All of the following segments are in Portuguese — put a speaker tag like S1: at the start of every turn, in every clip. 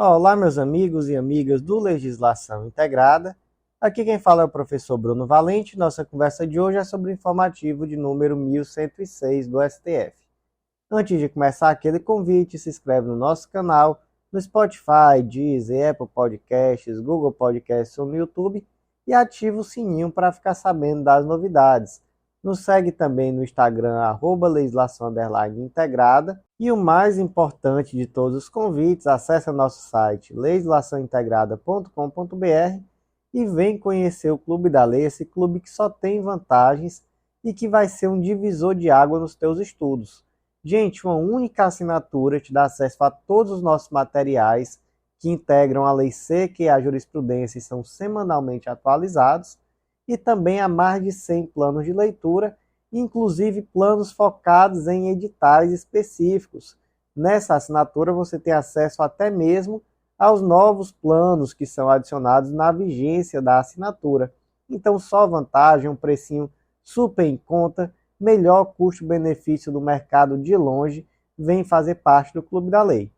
S1: Olá, meus amigos e amigas do Legislação Integrada. Aqui quem fala é o professor Bruno Valente. Nossa conversa de hoje é sobre o informativo de número 1106 do STF. Antes de começar, aquele convite, se inscreve no nosso canal, no Spotify, Deezer, Apple Podcasts, Google Podcasts ou no YouTube e ativa o sininho para ficar sabendo das novidades. Nos segue também no Instagram, @legislação_integrada. E o mais importante de todos os convites, acesse nosso site legislaçãointegrada.com.br e vem conhecer o Clube da Lei, esse clube que só tem vantagens e que vai ser um divisor de água nos teus estudos. Gente, uma única assinatura te dá acesso a todos os nossos materiais que integram a lei seca e a jurisprudência e são semanalmente atualizados, e também a mais de 100 planos de leitura, inclusive planos focados em editais específicos. Nessa assinatura você tem acesso até mesmo aos novos planos que são adicionados na vigência da assinatura. Então só vantagem, um precinho super em conta, melhor custo-benefício do mercado de longe, vem fazer parte do Clube da Lei.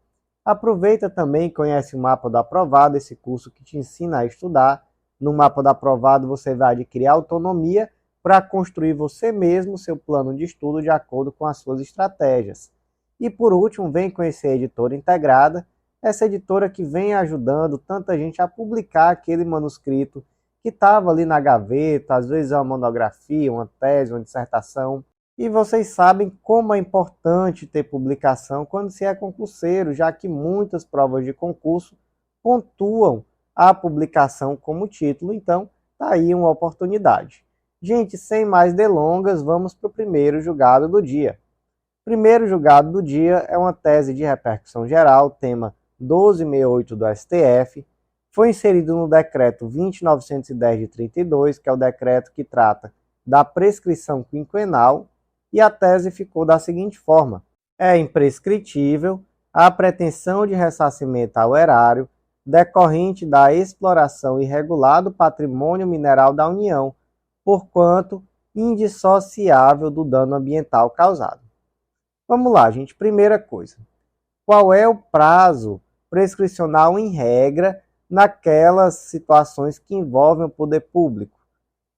S1: Aproveita também e conhece o Mapa do Aprovado, esse curso que te ensina a estudar. No Mapa do Aprovado você vai adquirir autonomia para construir você mesmo seu plano de estudo de acordo com as suas estratégias. E por último, vem conhecer a Editora Integrada, essa editora que vem ajudando tanta gente a publicar aquele manuscrito que estava ali na gaveta, às vezes é uma monografia, uma tese, uma dissertação. E vocês sabem como é importante ter publicação quando se é concurseiro, já que muitas provas de concurso pontuam a publicação como título, então está aí uma oportunidade. Gente, sem mais delongas, vamos para o primeiro julgado do dia. O primeiro julgado do dia é uma tese de repercussão geral, tema 1268 do STF, foi inserido no decreto 20.910 de 32, que é o decreto que trata da prescrição quinquenal, e a tese ficou da seguinte forma: é imprescritível a pretensão de ressarcimento ao erário decorrente da exploração irregular do patrimônio mineral da União, porquanto indissociável do dano ambiental causado. Vamos lá, gente. Primeira coisa, qual é o prazo prescricional em regra naquelas situações que envolvem o poder público?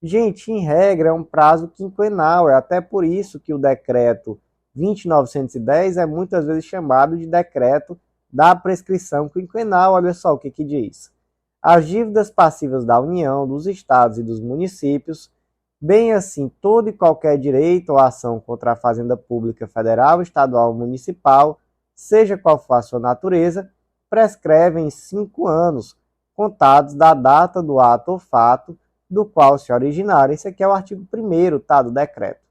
S1: Gente, em regra é um prazo quinquenal, é até por isso que o decreto 20.910 é muitas vezes chamado de decreto da prescrição quinquenal. Olha só o que diz. As dívidas passivas da União, dos estados e dos municípios, bem assim todo e qualquer direito ou ação contra a fazenda pública federal, estadual ou municipal, seja qual for a sua natureza, prescrevem em 5 anos, contados da data do ato ou fato do qual se originaram. Esse aqui é o artigo 1º, tá, do decreto.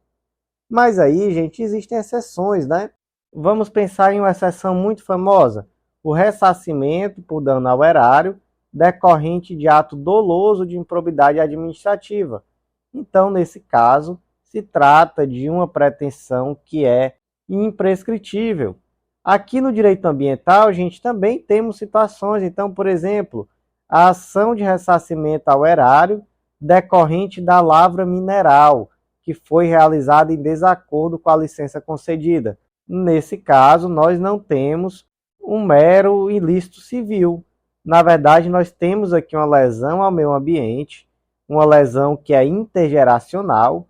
S1: Mas aí, gente, existem exceções, né? Vamos pensar em uma exceção muito famosa: o ressarcimento por dano ao erário decorrente de ato doloso de improbidade administrativa. Então, nesse caso, se trata de uma pretensão que é imprescritível. Aqui no direito ambiental, gente, também temos situações. Então, por exemplo, a ação de ressarcimento ao erário decorrente da lavra mineral, que foi realizada em desacordo com a licença concedida. Nesse caso, nós não temos um mero ilícito civil. Na verdade, nós temos aqui uma lesão ao meio ambiente, uma lesão que é intergeracional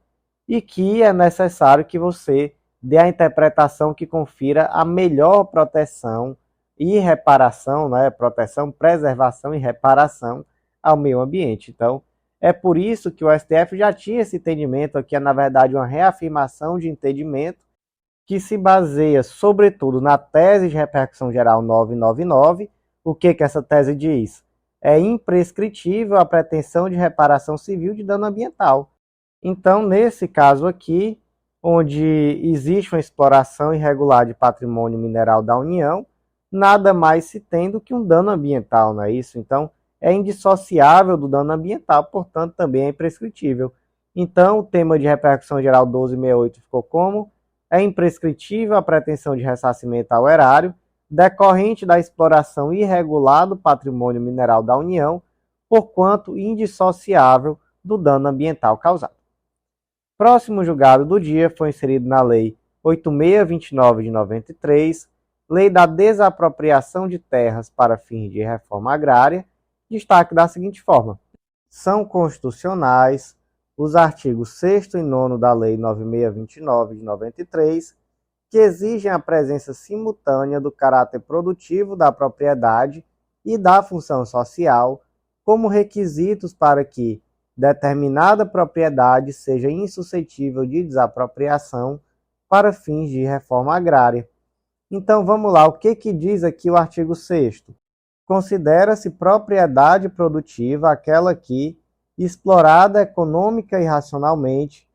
S1: e que é necessário que você dê a interpretação que confira a melhor proteção e reparação, né? Proteção, preservação e reparação ao meio ambiente. Então, é por isso que o STF já tinha esse entendimento aqui, é na verdade uma reafirmação de entendimento que se baseia sobretudo na tese de repercussão geral 999. O que essa tese diz? É imprescritível a pretensão de reparação civil de dano ambiental. Então, nesse caso aqui, onde existe uma exploração irregular de patrimônio mineral da União, nada mais se tem do que um dano ambiental, não é isso? Então, é indissociável do dano ambiental, portanto, também é imprescritível. Então, o tema de repercussão geral 1268 ficou como? É imprescritível a pretensão de ressarcimento ao erário decorrente da exploração irregular do patrimônio mineral da União, porquanto indissociável do dano ambiental causado. Próximo julgado do dia foi inserido na Lei 8629 de 93, Lei da desapropriação de terras para fins de reforma agrária, destaque da seguinte forma: são constitucionais os artigos 6º e 9º da Lei 9629 de 93, que exigem a presença simultânea do caráter produtivo da propriedade e da função social como requisitos para que determinada propriedade seja insuscetível de desapropriação para fins de reforma agrária. Então vamos lá, o que diz aqui o artigo 6º? Considera-se propriedade produtiva aquela que, explorada econômica e racionalmente,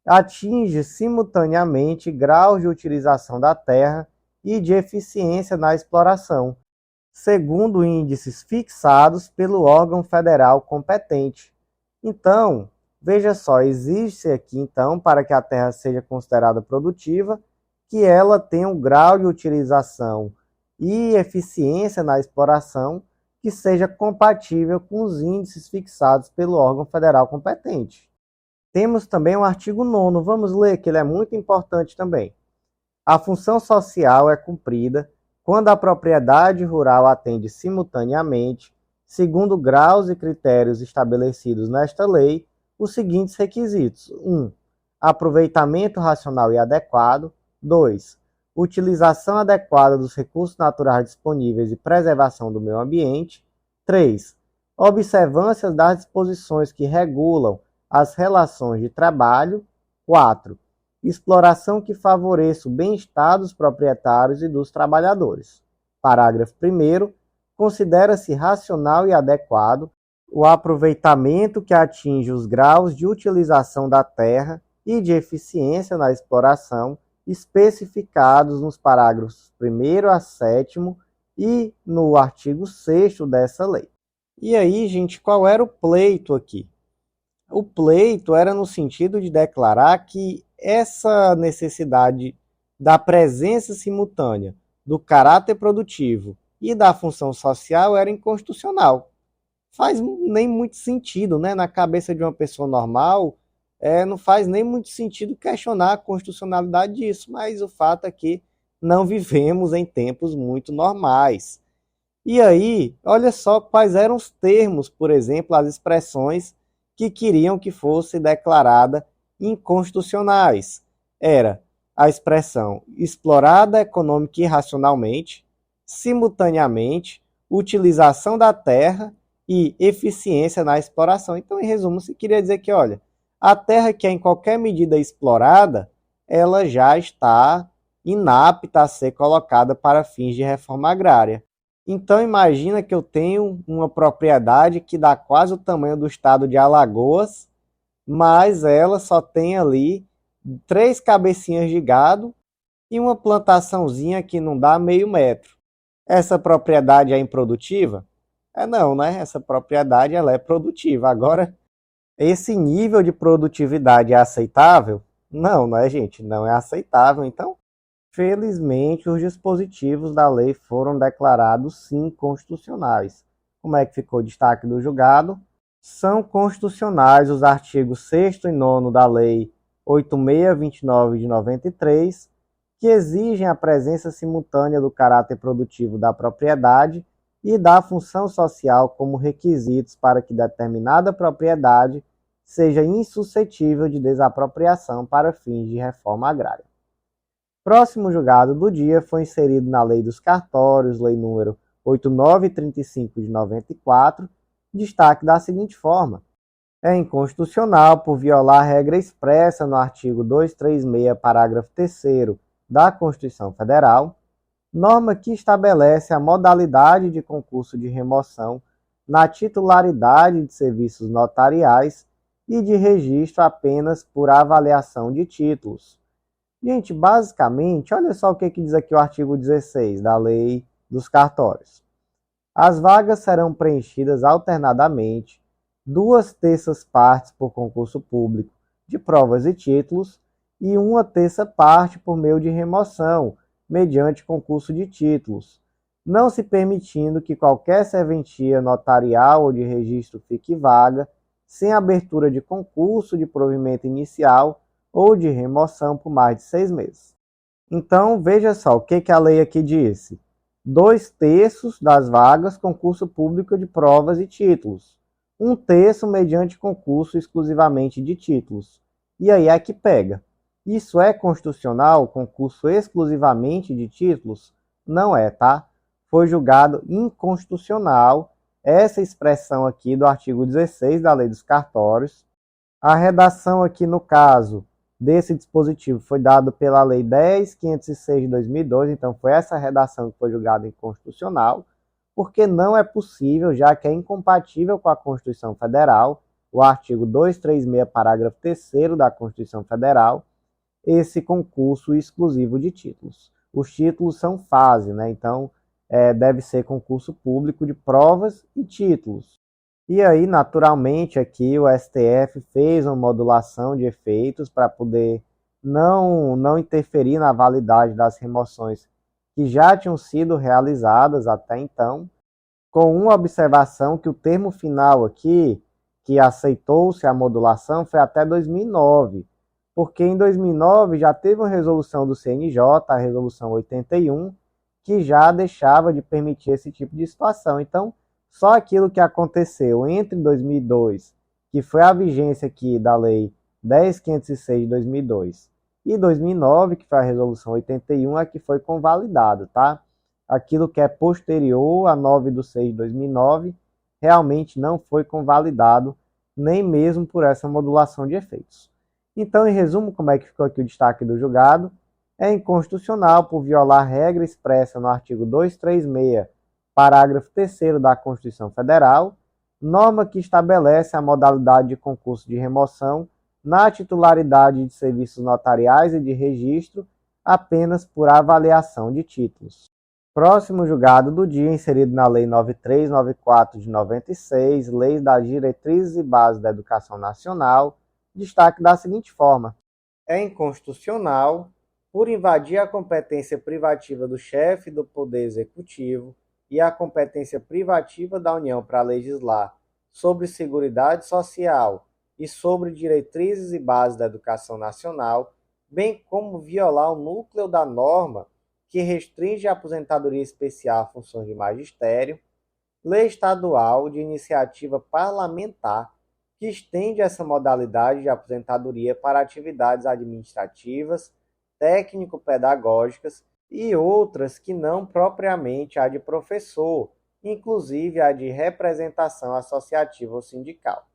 S1: atinge simultaneamente graus de utilização da terra e de eficiência na exploração, segundo índices fixados pelo órgão federal competente. Então, veja só, existe aqui então, para que a terra seja considerada produtiva, que ela tenha um grau de utilização e eficiência na exploração que seja compatível com os índices fixados pelo órgão federal competente. Temos também o artigo 9º, vamos ler, que ele é muito importante também. A função social é cumprida quando a propriedade rural atende simultaneamente, segundo graus e critérios estabelecidos nesta lei, os seguintes requisitos: 1. Aproveitamento racional e adequado. 2. Utilização adequada dos recursos naturais disponíveis e preservação do meio ambiente. 3. Observância das disposições que regulam as relações de trabalho. 4. Exploração que favoreça o bem-estar dos proprietários e dos trabalhadores. Parágrafo 1º. Considera-se racional e adequado o aproveitamento que atinge os graus de utilização da terra e de eficiência na exploração especificados nos parágrafos 1º a 7º e no artigo 6º dessa lei. E aí, gente, qual era o pleito aqui? O pleito era no sentido de declarar que essa necessidade da presença simultânea do caráter produtivo e da função social era inconstitucional. Faz nem muito sentido, né? Na cabeça de uma pessoa normal, não faz nem muito sentido questionar a constitucionalidade disso, mas o fato é que não vivemos em tempos muito normais. E aí, olha só quais eram os termos, por exemplo, as expressões que queriam que fosse declarada inconstitucionais. Era a expressão explorada econômica e racionalmente, simultaneamente, utilização da terra e eficiência na exploração. Então, em resumo, se queria dizer que, olha, a terra que é em qualquer medida explorada, ela já está inapta a ser colocada para fins de reforma agrária. Então imagina que eu tenho uma propriedade que dá quase o tamanho do estado de Alagoas, mas ela só tem ali 3 cabecinhas de gado e uma plantaçãozinha que não dá meio metro. Essa propriedade é improdutiva? Não, né? Essa propriedade ela é produtiva. Agora, esse nível de produtividade é aceitável? Não, né, gente? Não é aceitável. Então, felizmente, os dispositivos da lei foram declarados sim constitucionais. Como é que ficou o destaque do julgado? São constitucionais os artigos 6º e 9º da Lei 8629 de 93, que exigem a presença simultânea do caráter produtivo da propriedade e da função social como requisitos para que determinada propriedade seja insuscetível de desapropriação para fins de reforma agrária. Próximo julgado do dia foi inserido na Lei dos Cartórios, Lei número 8935 de 94, destaque da seguinte forma: é inconstitucional por violar a regra expressa no artigo 236, parágrafo 3º da Constituição Federal, norma que estabelece a modalidade de concurso de remoção na titularidade de serviços notariais e de registro apenas por avaliação de títulos. Gente, basicamente, olha só o que diz aqui o artigo 16 da Lei dos Cartórios. As vagas serão preenchidas alternadamente, 2/3 partes por concurso público de provas e títulos e 1/3 parte por meio de remoção, mediante concurso de títulos, não se permitindo que qualquer serventia notarial ou de registro fique vaga, sem abertura de concurso de provimento inicial ou de remoção por mais de 6 meses. Então, veja só o que a lei aqui disse. 2/3 das vagas concurso público de provas e títulos. 1/3 mediante concurso exclusivamente de títulos. E aí é que pega. Isso é constitucional, concurso exclusivamente de títulos? Não é, tá? Foi julgado inconstitucional essa expressão aqui do artigo 16 da Lei dos Cartórios. A redação aqui, no caso, desse dispositivo foi dado pela Lei 10.506 de 2002, então foi essa redação que foi julgada inconstitucional, porque não é possível, já que é incompatível com a Constituição Federal, o artigo 236, parágrafo 3º da Constituição Federal, esse concurso exclusivo de títulos. Os títulos são fase, né? Então, deve ser concurso público de provas e títulos. E aí, naturalmente, aqui o STF fez uma modulação de efeitos para poder não interferir na validade das remoções que já tinham sido realizadas até então, com uma observação que o termo final aqui, que aceitou-se a modulação, foi até 2009, porque em 2009 já teve uma resolução do CNJ, a resolução 81, que já deixava de permitir esse tipo de situação. Então, só aquilo que aconteceu entre 2002, que foi a vigência aqui da Lei 10.506 de 2002, e 2009, que foi a resolução 81, é que foi convalidado, tá? Aquilo que é posterior a 9/6 de 2009 realmente não foi convalidado, nem mesmo por essa modulação de efeitos. Então, em resumo, como é que ficou aqui o destaque do julgado? É inconstitucional por violar regra expressa no artigo 236, parágrafo 3º da Constituição Federal, norma que estabelece a modalidade de concurso de remoção na titularidade de serviços notariais e de registro apenas por avaliação de títulos. Próximo julgado do dia, inserido na Lei 9394 de 96, Lei das Diretrizes e Bases da Educação Nacional, destaque da seguinte forma: é inconstitucional por invadir a competência privativa do chefe do Poder Executivo e a competência privativa da União para legislar sobre Seguridade Social e sobre diretrizes e bases da educação nacional, bem como violar o núcleo da norma que restringe a aposentadoria especial a funções de magistério, lei estadual de iniciativa parlamentar que estende essa modalidade de aposentadoria para atividades administrativas, técnico-pedagógicas e outras que não propriamente a de professor, inclusive a de representação associativa ou sindical.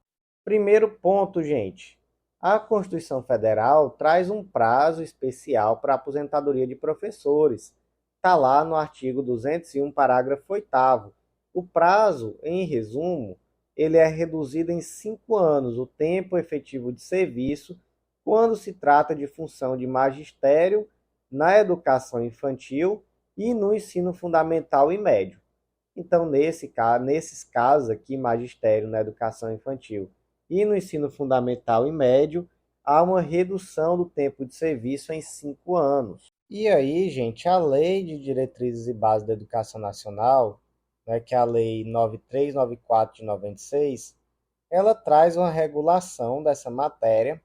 S1: Primeiro ponto, gente. A Constituição Federal traz um prazo especial para a aposentadoria de professores. Está lá no artigo 201, parágrafo 8º. O prazo, em resumo, ele é reduzido em 5 anos, o tempo efetivo de serviço, quando se trata de função de magistério na educação infantil e no ensino fundamental e médio. Então, nesses casos aqui, magistério na educação infantil e no ensino fundamental e médio, há uma redução do tempo de serviço em 5 anos. E aí, gente, a Lei de Diretrizes e Bases da Educação Nacional, né, que é a Lei 9394 de 96, ela traz uma regulação dessa matéria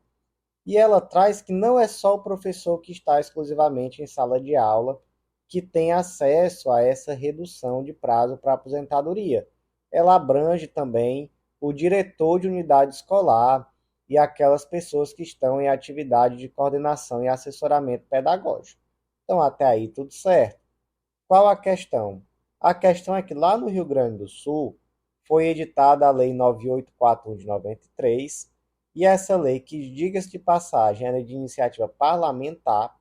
S1: e ela traz que não é só o professor que está exclusivamente em sala de aula que tem acesso a essa redução de prazo para aposentadoria. Ela abrange também o diretor de unidade escolar e aquelas pessoas que estão em atividade de coordenação e assessoramento pedagógico. Então, até aí tudo certo. Qual a questão? A questão é que lá no Rio Grande do Sul foi editada a Lei 9841 de 93, e essa lei, que diga-se de passagem, era de iniciativa parlamentar,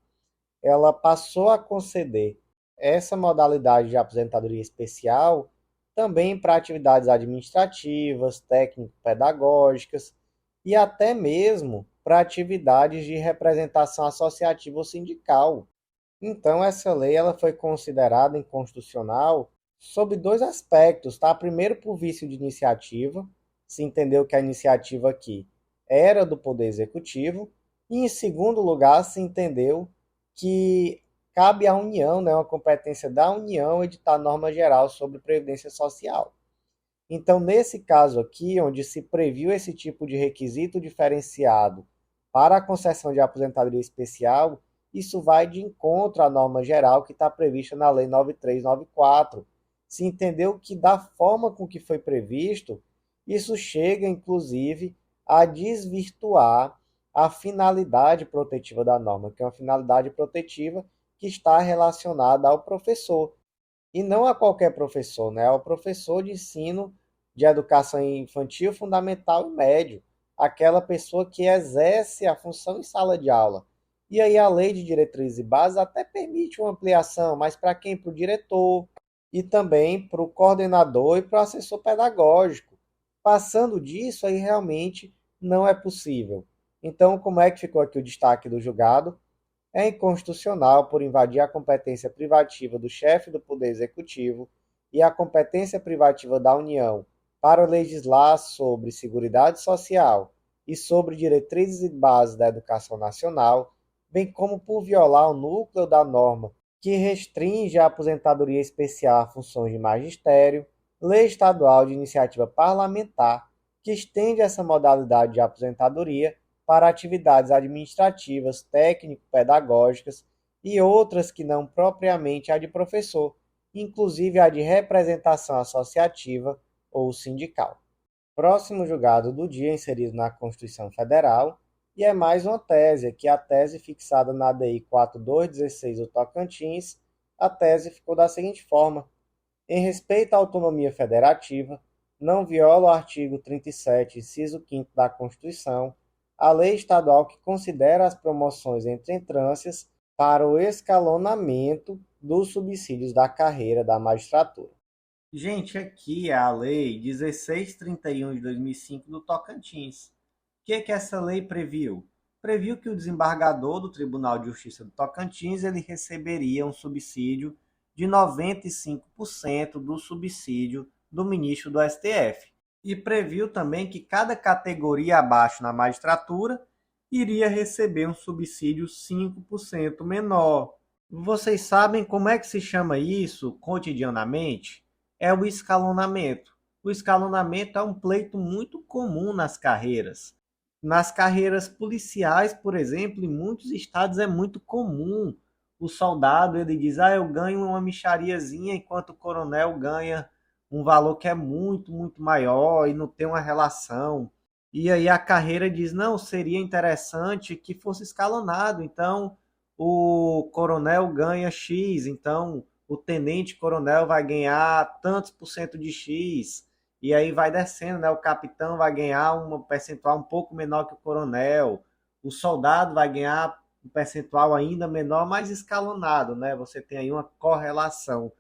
S1: ela passou a conceder essa modalidade de aposentadoria especial também para atividades administrativas, técnico-pedagógicas e até mesmo para atividades de representação associativa ou sindical. Então, essa lei ela foi considerada inconstitucional sob 2 aspectos, tá? Primeiro, por vício de iniciativa, se entendeu que a iniciativa aqui era do Poder Executivo, e em segundo lugar, se entendeu que cabe à União, né, uma competência da União, editar norma geral sobre previdência social. Então, nesse caso aqui, onde se previu esse tipo de requisito diferenciado para a concessão de aposentadoria especial, isso vai de encontro à norma geral que está prevista na Lei 9394. Se entendeu que, da forma com que foi previsto, isso chega, inclusive, a desvirtuar a finalidade protetiva da norma, que é uma finalidade protetiva que está relacionada ao professor. E não a qualquer professor, né? Ao professor de ensino de educação infantil, fundamental e médio, aquela pessoa que exerce a função em sala de aula. E aí a lei de diretrizes e bases até permite uma ampliação, mas para quem? Para o diretor e também para o coordenador e para o assessor pedagógico. Passando disso, aí realmente não é possível. Então, como é que ficou aqui o destaque do julgado? É inconstitucional por invadir a competência privativa do chefe do Poder Executivo e a competência privativa da União para legislar sobre Seguridade Social e sobre diretrizes e bases da educação nacional, bem como por violar o núcleo da norma que restringe a aposentadoria especial a funções de magistério, lei estadual de iniciativa parlamentar, que estende essa modalidade de aposentadoria para atividades administrativas, técnico-pedagógicas e outras que não propriamente a de professor, inclusive a de representação associativa ou sindical. Próximo julgado do dia inserido na Constituição Federal, e é mais uma tese, aqui a tese fixada na ADI 4216 do Tocantins. A tese ficou da seguinte forma: em respeito à autonomia federativa, não viola o artigo 37, inciso 5º da Constituição, a lei estadual que considera as promoções entre entrâncias para o escalonamento dos subsídios da carreira da magistratura. Gente, aqui é a lei 1631 de 2005 do Tocantins. O que essa lei previu? Previu que o desembargador do Tribunal de Justiça do Tocantins ele receberia um subsídio de 95% do subsídio do ministro do STF. E previu também que cada categoria abaixo na magistratura iria receber um subsídio 5% menor. Vocês sabem como é que se chama isso cotidianamente? É o escalonamento. O escalonamento é um pleito muito comum nas carreiras. Nas carreiras policiais, por exemplo, em muitos estados é muito comum. O soldado ele diz: eu ganho uma mixariazinha, enquanto o coronel ganha um valor que é muito, muito maior e não tem uma relação. E aí a carreira diz: não, seria interessante que fosse escalonado. Então, o coronel ganha X, então o tenente-coronel vai ganhar tantos por cento de X, e aí vai descendo, né? O capitão vai ganhar um percentual um pouco menor que o coronel, o soldado vai ganhar um percentual ainda menor, mais escalonado, né? Você tem aí uma correlação.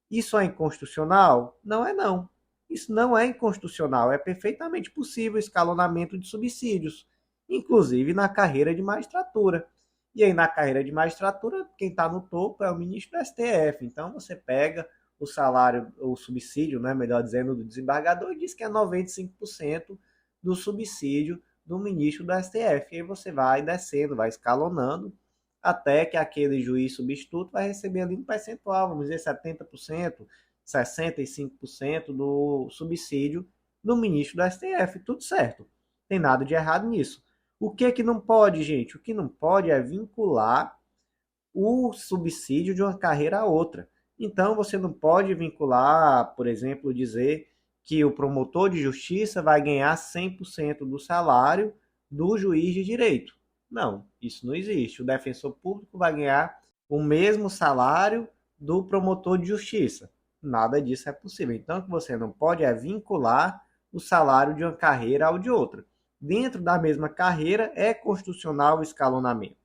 S1: Isso é inconstitucional? Não é não. Isso não é inconstitucional, é perfeitamente possível o escalonamento de subsídios, inclusive na carreira de magistratura. E aí na carreira de magistratura, quem está no topo é o ministro do STF. Então você pega o salário, o subsídio, né, melhor dizendo, do desembargador e diz que é 95% do subsídio do ministro do STF. E aí você vai descendo, vai escalonando, até que aquele juiz substituto vai receber ali um percentual, vamos dizer 70%, 65% do subsídio do ministro do STF. Tudo certo. Não tem nada de errado nisso. O que é que não pode, gente? O que não pode é vincular o subsídio de uma carreira a outra. Então, você não pode vincular, por exemplo, dizer que o promotor de justiça vai ganhar 100% do salário do juiz de direito. Não, isso não existe. O defensor público vai ganhar o mesmo salário do promotor de justiça. Nada disso é possível. Então, o que você não pode é vincular o salário de uma carreira ao de outra. Dentro da mesma carreira, é constitucional o escalonamento.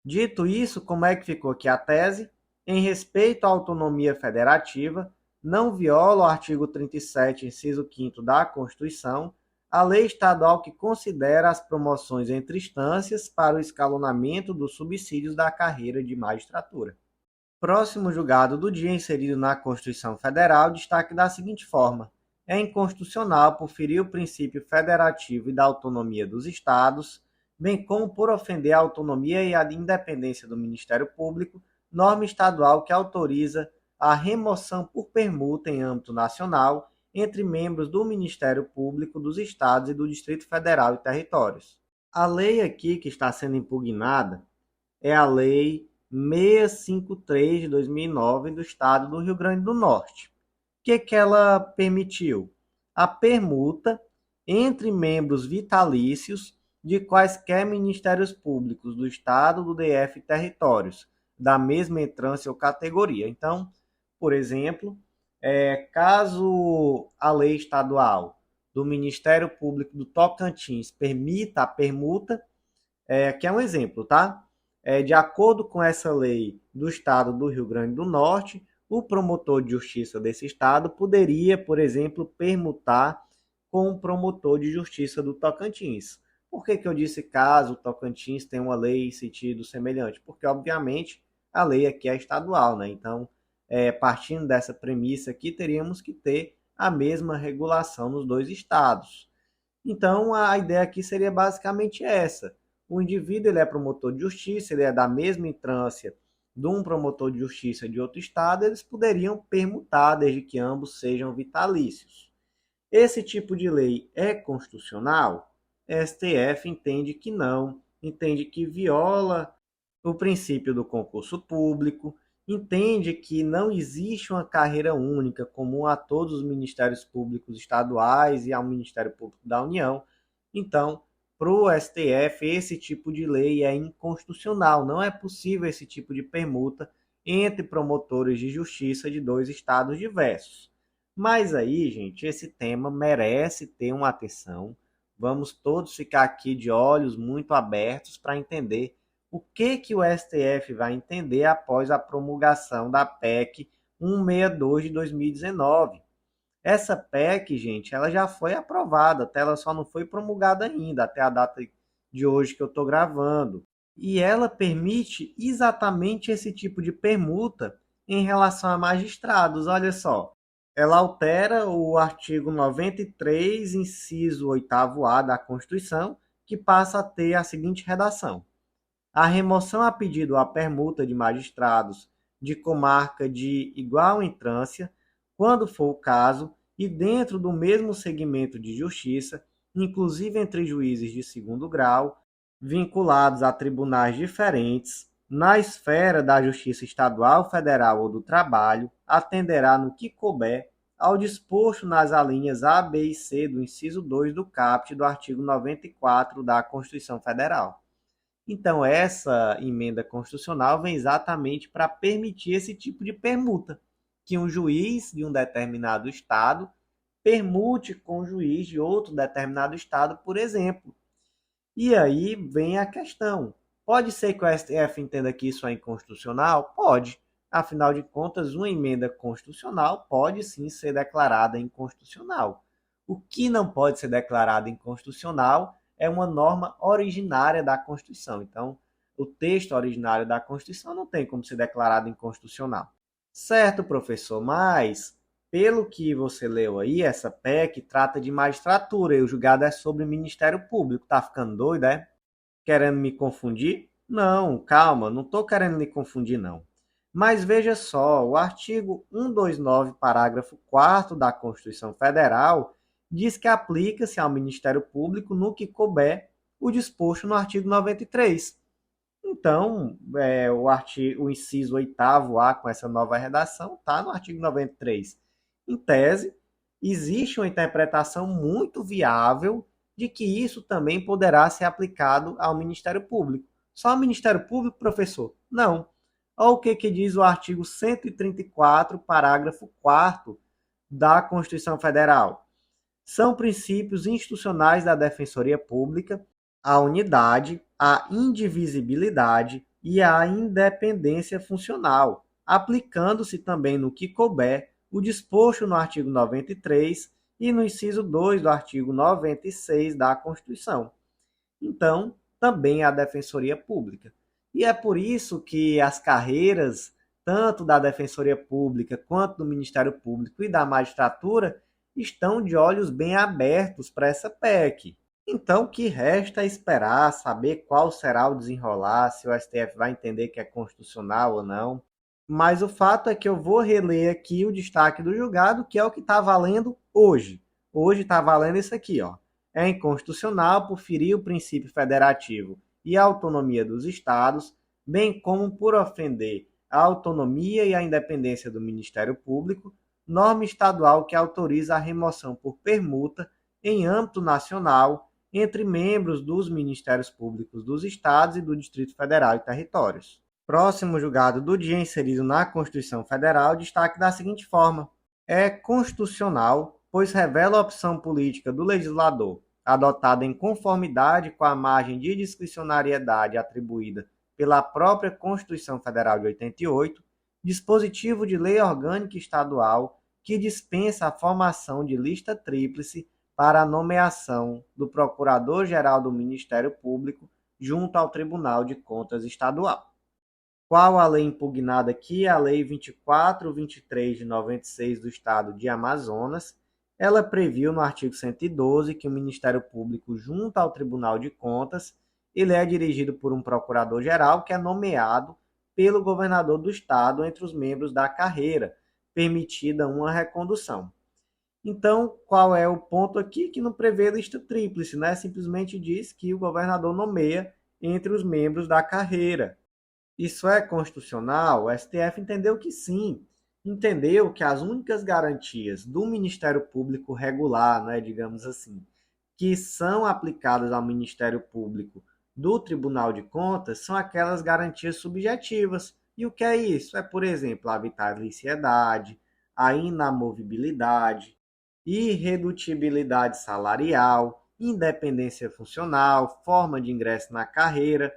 S1: Dito isso, como é que ficou aqui a tese? Em respeito à autonomia federativa, não viola o artigo 37, inciso 5º da Constituição, a lei estadual que considera as promoções entre instâncias para o escalonamento dos subsídios da carreira de magistratura. Próximo julgado do dia inserido na Constituição Federal destaque da seguinte forma: é inconstitucional por ferir o princípio federativo e da autonomia dos estados, bem como por ofender a autonomia e a independência do Ministério Público, norma estadual que autoriza a remoção por permuta em âmbito nacional entre membros do Ministério Público dos estados e do Distrito Federal e territórios. A lei aqui que está sendo impugnada é a Lei 653 de 2009 do Estado do Rio Grande do Norte. O que ela permitiu? A permuta entre membros vitalícios de quaisquer ministérios públicos do Estado, do DF e territórios, da mesma entrância ou categoria. Então, por exemplo, caso a lei estadual do Ministério Público do Tocantins permita a permuta, aqui é um exemplo, tá? De acordo com essa lei do Estado do Rio Grande do Norte, o promotor de justiça desse estado poderia, por exemplo, permutar com o promotor de justiça do Tocantins. Por que eu disse caso o Tocantins tenha uma lei em sentido semelhante? Porque, obviamente, a lei aqui é estadual, né? Então, partindo dessa premissa aqui, teríamos que ter a mesma regulação nos dois estados. Então, a ideia aqui seria basicamente essa. O indivíduo ele é promotor de justiça, ele é da mesma entrância de um promotor de justiça de outro estado, eles poderiam permutar desde que ambos sejam vitalícios. Esse tipo de lei é constitucional? STF entende que não, entende que viola o princípio do concurso público, entende que não existe uma carreira única comum a todos os ministérios públicos estaduais e ao Ministério Público da União. Então, para o STF, esse tipo de lei é inconstitucional. Não é possível esse tipo de permuta entre promotores de justiça de dois estados diversos. Mas aí, gente, esse tema merece ter uma atenção. Vamos todos ficar aqui de olhos muito abertos para entender o que o STF vai entender após a promulgação da PEC 162 de 2019. Essa PEC, gente, ela já foi aprovada, até ela só não foi promulgada ainda, até a data de hoje que eu estou gravando. E ela permite exatamente esse tipo de permuta em relação a magistrados. Olha só, ela altera o artigo 93, inciso 8º-A da Constituição, que passa a ter a seguinte redação: a remoção a pedido ou a permuta de magistrados de comarca de igual entrância, quando for o caso, e dentro do mesmo segmento de justiça, inclusive entre juízes de segundo grau, vinculados a tribunais diferentes, na esfera da justiça estadual, federal ou do trabalho, atenderá no que couber ao disposto nas alíneas A, B e C do inciso 2 do caput do artigo 94 da Constituição Federal. Então, essa emenda constitucional vem exatamente para permitir esse tipo de permuta, que um juiz de um determinado estado permute com o juiz de outro determinado estado, por exemplo. E aí vem a questão: pode ser que o STF entenda que isso é inconstitucional? Pode. Afinal de contas, uma emenda constitucional pode sim ser declarada inconstitucional. O que não pode ser declarado inconstitucional é uma norma originária da Constituição. Então, o texto originário da Constituição não tem como ser declarado inconstitucional. Certo, professor, mas pelo que você leu aí, essa PEC trata de magistratura e o julgado é sobre o Ministério Público. Tá ficando doido, é? Querendo me confundir? Não, calma, não estou querendo me confundir, não. Mas veja só, o artigo 129, parágrafo 4º da Constituição Federal diz que aplica-se ao Ministério Público no que couber o disposto no artigo 93. Então, o inciso 8º-A com essa nova redação está no artigo 93. Em tese, existe uma interpretação muito viável de que isso também poderá ser aplicado ao Ministério Público. Só ao Ministério Público, professor? Não. Olha o que diz o artigo 134, parágrafo 4º da Constituição Federal. São princípios institucionais da Defensoria Pública a unidade, a indivisibilidade e a independência funcional, aplicando-se também no que couber o disposto no artigo 93 e no inciso 2 do artigo 96 da Constituição. Então, também a Defensoria Pública. E é por isso que as carreiras, tanto da Defensoria Pública quanto do Ministério Público e da magistratura, estão de olhos bem abertos para essa PEC. Então, o que resta é esperar, saber qual será o desenrolar, se o STF vai entender que é constitucional ou não. Mas o fato é que eu vou reler aqui o destaque do julgado, que é o que está valendo hoje. Hoje está valendo isso aqui, ó. É inconstitucional por ferir o princípio federativo e a autonomia dos estados bem como por ofender a autonomia e a independência do Ministério Público, norma estadual que autoriza a remoção por permuta em âmbito nacional entre membros dos Ministérios Públicos dos Estados e do Distrito Federal e Territórios. Próximo julgado do dia inserido na Constituição Federal, destaque da seguinte forma: é constitucional, pois revela a opção política do legislador, adotada em conformidade com a margem de discricionariedade atribuída pela própria Constituição Federal de 88, dispositivo de lei orgânica estadual que dispensa a formação de lista tríplice para a nomeação do Procurador-Geral do Ministério Público junto ao Tribunal de Contas Estadual. Qual a lei impugnada aqui? A Lei 2423 de 96 do Estado de Amazonas. Ela previu no artigo 112 que o Ministério Público, junto ao Tribunal de Contas, ele é dirigido por um procurador-geral que é nomeado pelo governador do estado entre os membros da carreira, permitida uma recondução. Então, qual é o ponto aqui? Que não prevê lista tríplice, né? Simplesmente diz que o governador nomeia entre os membros da carreira. Isso é constitucional? O STF entendeu que sim. Entendeu que as únicas garantias do Ministério Público regular, né, digamos assim, que são aplicadas ao Ministério Público do Tribunal de Contas são aquelas garantias subjetivas. E o que é isso? É, por exemplo, a vitaliciedade, a inamovibilidade, irredutibilidade salarial, independência funcional, forma de ingresso na carreira.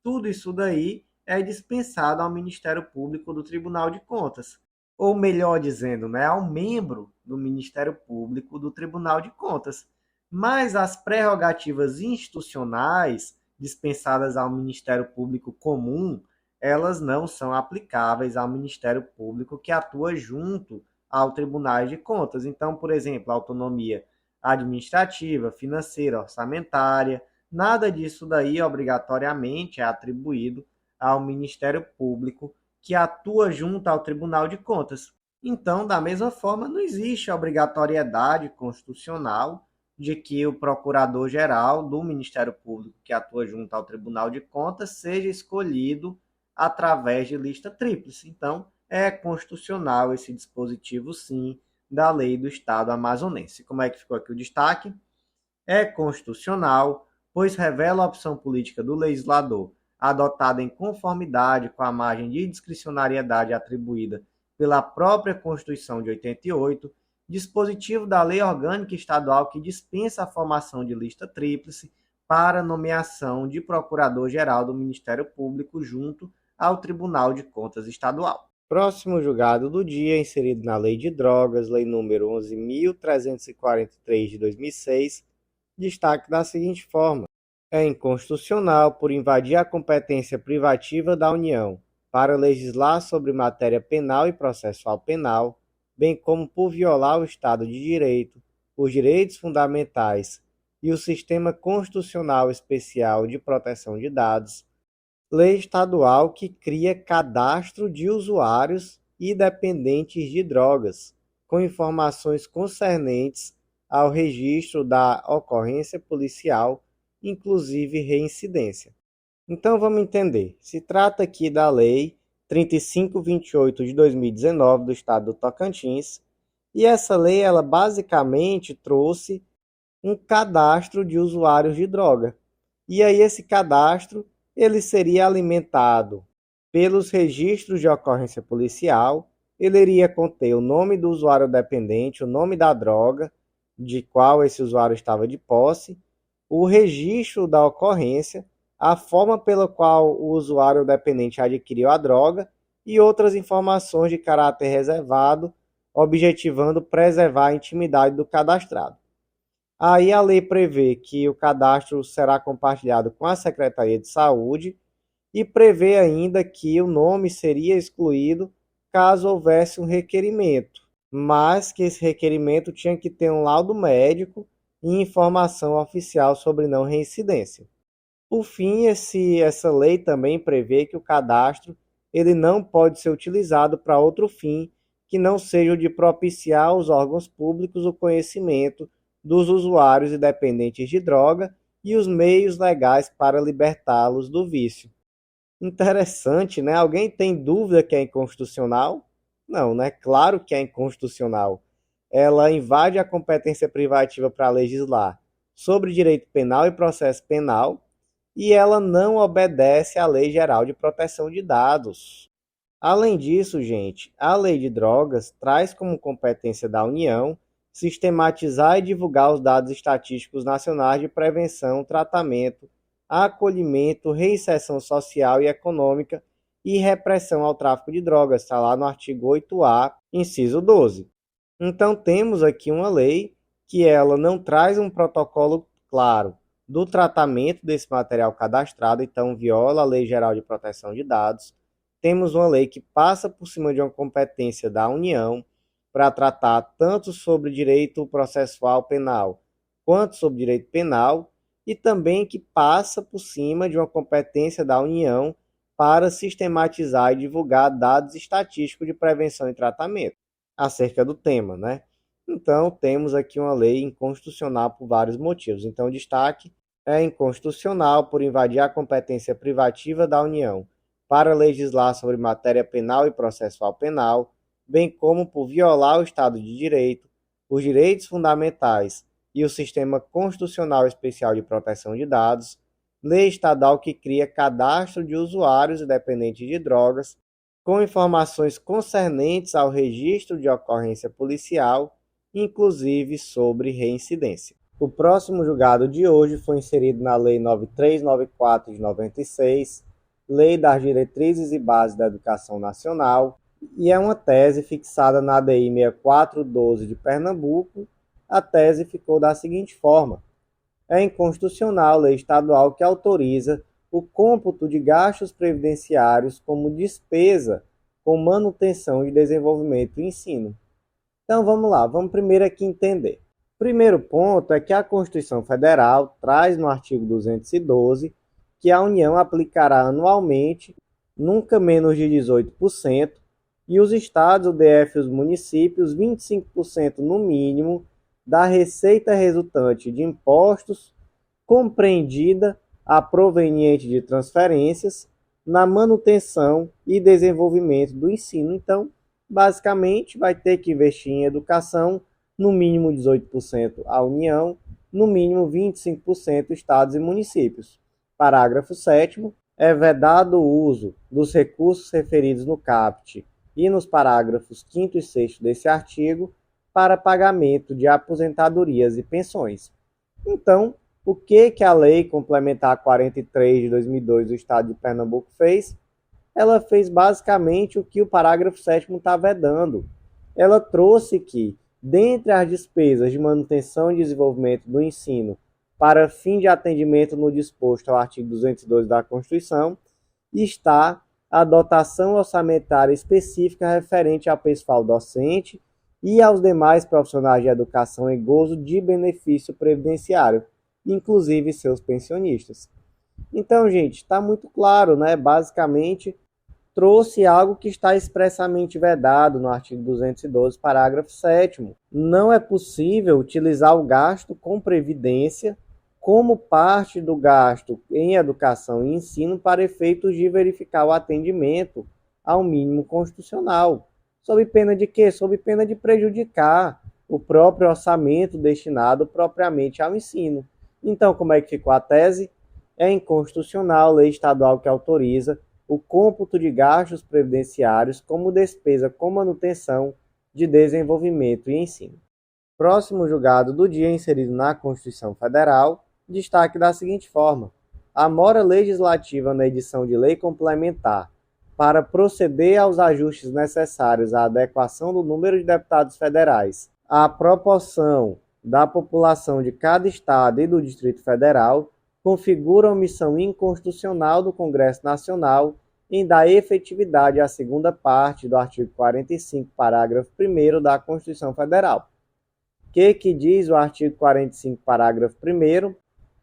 S1: Tudo isso daí é dispensado ao Ministério Público do Tribunal de Contas. Ou melhor dizendo, né, ao membro do Ministério Público do Tribunal de Contas. Mas as prerrogativas institucionais dispensadas ao Ministério Público comum, elas não são aplicáveis ao Ministério Público que atua junto ao Tribunal de Contas. Então, por exemplo, a autonomia administrativa, financeira, orçamentária, nada disso daí obrigatoriamente é atribuído ao Ministério Público que atua junto ao Tribunal de Contas. Então, da mesma forma, não existe a obrigatoriedade constitucional de que o procurador-geral do Ministério Público que atua junto ao Tribunal de Contas seja escolhido através de lista tríplice. Então, é constitucional esse dispositivo, sim, da lei do Estado amazonense. Como é que ficou aqui o destaque? É constitucional, pois revela a opção política do legislador adotada em conformidade com a margem de discricionariedade atribuída pela própria Constituição de 88, dispositivo da Lei Orgânica Estadual que dispensa a formação de lista tríplice para nomeação de Procurador-Geral do Ministério Público junto ao Tribunal de Contas Estadual. Próximo julgado do dia, inserido na Lei de Drogas, Lei número 11.343 de 2006, destaque da seguinte forma: é inconstitucional por invadir a competência privativa da União para legislar sobre matéria penal e processual penal, bem como por violar o Estado de Direito, os direitos fundamentais e o sistema constitucional especial de proteção de dados, lei estadual que cria cadastro de usuários e dependentes de drogas, com informações concernentes ao registro da ocorrência policial, inclusive reincidência. Então vamos entender. Se trata aqui da Lei 3528 de 2019 do Estado do Tocantins, e essa lei ela basicamente trouxe um cadastro de usuários de droga. E aí esse cadastro ele seria alimentado pelos registros de ocorrência policial, ele iria conter o nome do usuário dependente, o nome da droga, de qual esse usuário estava de posse, o registro da ocorrência, a forma pela qual o usuário dependente adquiriu a droga e outras informações de caráter reservado, objetivando preservar a intimidade do cadastrado. Aí a lei prevê que o cadastro será compartilhado com a Secretaria de Saúde e prevê ainda que o nome seria excluído caso houvesse um requerimento, mas que esse requerimento tinha que ter um laudo médico e informação oficial sobre não reincidência. Por fim, essa lei também prevê que o cadastro ele não pode ser utilizado para outro fim que não seja o de propiciar aos órgãos públicos o conhecimento dos usuários e dependentes de droga e os meios legais para libertá-los do vício. Interessante, né? Alguém tem dúvida que é inconstitucional? Não, né? Claro que é inconstitucional. Ela invade a competência privativa para legislar sobre direito penal e processo penal e ela não obedece à Lei Geral de Proteção de Dados. Além disso, gente, a Lei de Drogas traz como competência da União sistematizar e divulgar os dados estatísticos nacionais de prevenção, tratamento, acolhimento, reinserção social e econômica e repressão ao tráfico de drogas, está lá no artigo 8A, inciso 12. Então temos aqui uma lei que ela não traz um protocolo claro do tratamento desse material cadastrado, então viola a Lei Geral de Proteção de Dados. Temos uma lei que passa por cima de uma competência da União para tratar tanto sobre direito processual penal quanto sobre direito penal e também que passa por cima de uma competência da União para sistematizar e divulgar dados estatísticos de prevenção e tratamento acerca do tema, né? Então, temos aqui uma lei inconstitucional por vários motivos. Então, o destaque é inconstitucional por invadir a competência privativa da União para legislar sobre matéria penal e processual penal, bem como por violar o Estado de Direito, os direitos fundamentais e o Sistema Constitucional Especial de Proteção de Dados, lei estadual que cria cadastro de usuários e dependentes de drogas, com informações concernentes ao registro de ocorrência policial, inclusive sobre reincidência. O próximo julgado de hoje foi inserido na Lei 9394 de 96, Lei das Diretrizes e Bases da Educação Nacional, e é uma tese fixada na ADI 6412 de Pernambuco. A tese ficou da seguinte forma: é inconstitucional a lei estadual que autoriza o cômputo de gastos previdenciários como despesa com manutenção de desenvolvimento e ensino. Então vamos lá, vamos primeiro aqui entender. O primeiro ponto é que a Constituição Federal traz no artigo 212 que a União aplicará anualmente nunca menos de 18% e os estados, o DF e os municípios 25% no mínimo da receita resultante de impostos compreendida a proveniente de transferências na manutenção e desenvolvimento do ensino. Então, basicamente, vai ter que investir em educação, no mínimo 18% a União, no mínimo 25% estados e municípios. Parágrafo 7º, é vedado o uso dos recursos referidos no caput e nos parágrafos 5º e 6º desse artigo para pagamento de aposentadorias e pensões. Então, o que a Lei Complementar 43 de 2002 do Estado de Pernambuco fez? Ela fez basicamente o que o parágrafo 7º está vedando. Ela trouxe que, dentre as despesas de manutenção e desenvolvimento do ensino para fim de atendimento no disposto ao artigo 202 da Constituição, está a dotação orçamentária específica referente ao pessoal docente e aos demais profissionais de educação em gozo de benefício previdenciário, inclusive seus pensionistas. Então, gente, está muito claro, né? Basicamente, trouxe algo que está expressamente vedado no artigo 212, parágrafo 7º. Não é possível utilizar o gasto com previdência como parte do gasto em educação e ensino para efeitos de verificar o atendimento ao mínimo constitucional. Sob pena de quê? Sob pena de prejudicar o próprio orçamento destinado propriamente ao ensino. Então, como é que ficou a tese? É inconstitucional a lei estadual que autoriza o cômputo de gastos previdenciários como despesa com manutenção de desenvolvimento e ensino. Próximo julgado do dia inserido na Constituição Federal, destaque da seguinte forma: a mora legislativa na edição de lei complementar para proceder aos ajustes necessários à adequação do número de deputados federais à proporção da população de cada estado e do Distrito Federal configura omissão inconstitucional do Congresso Nacional em dar efetividade à segunda parte do artigo 45, parágrafo 1º da Constituição Federal. O que diz o artigo 45, parágrafo 1º?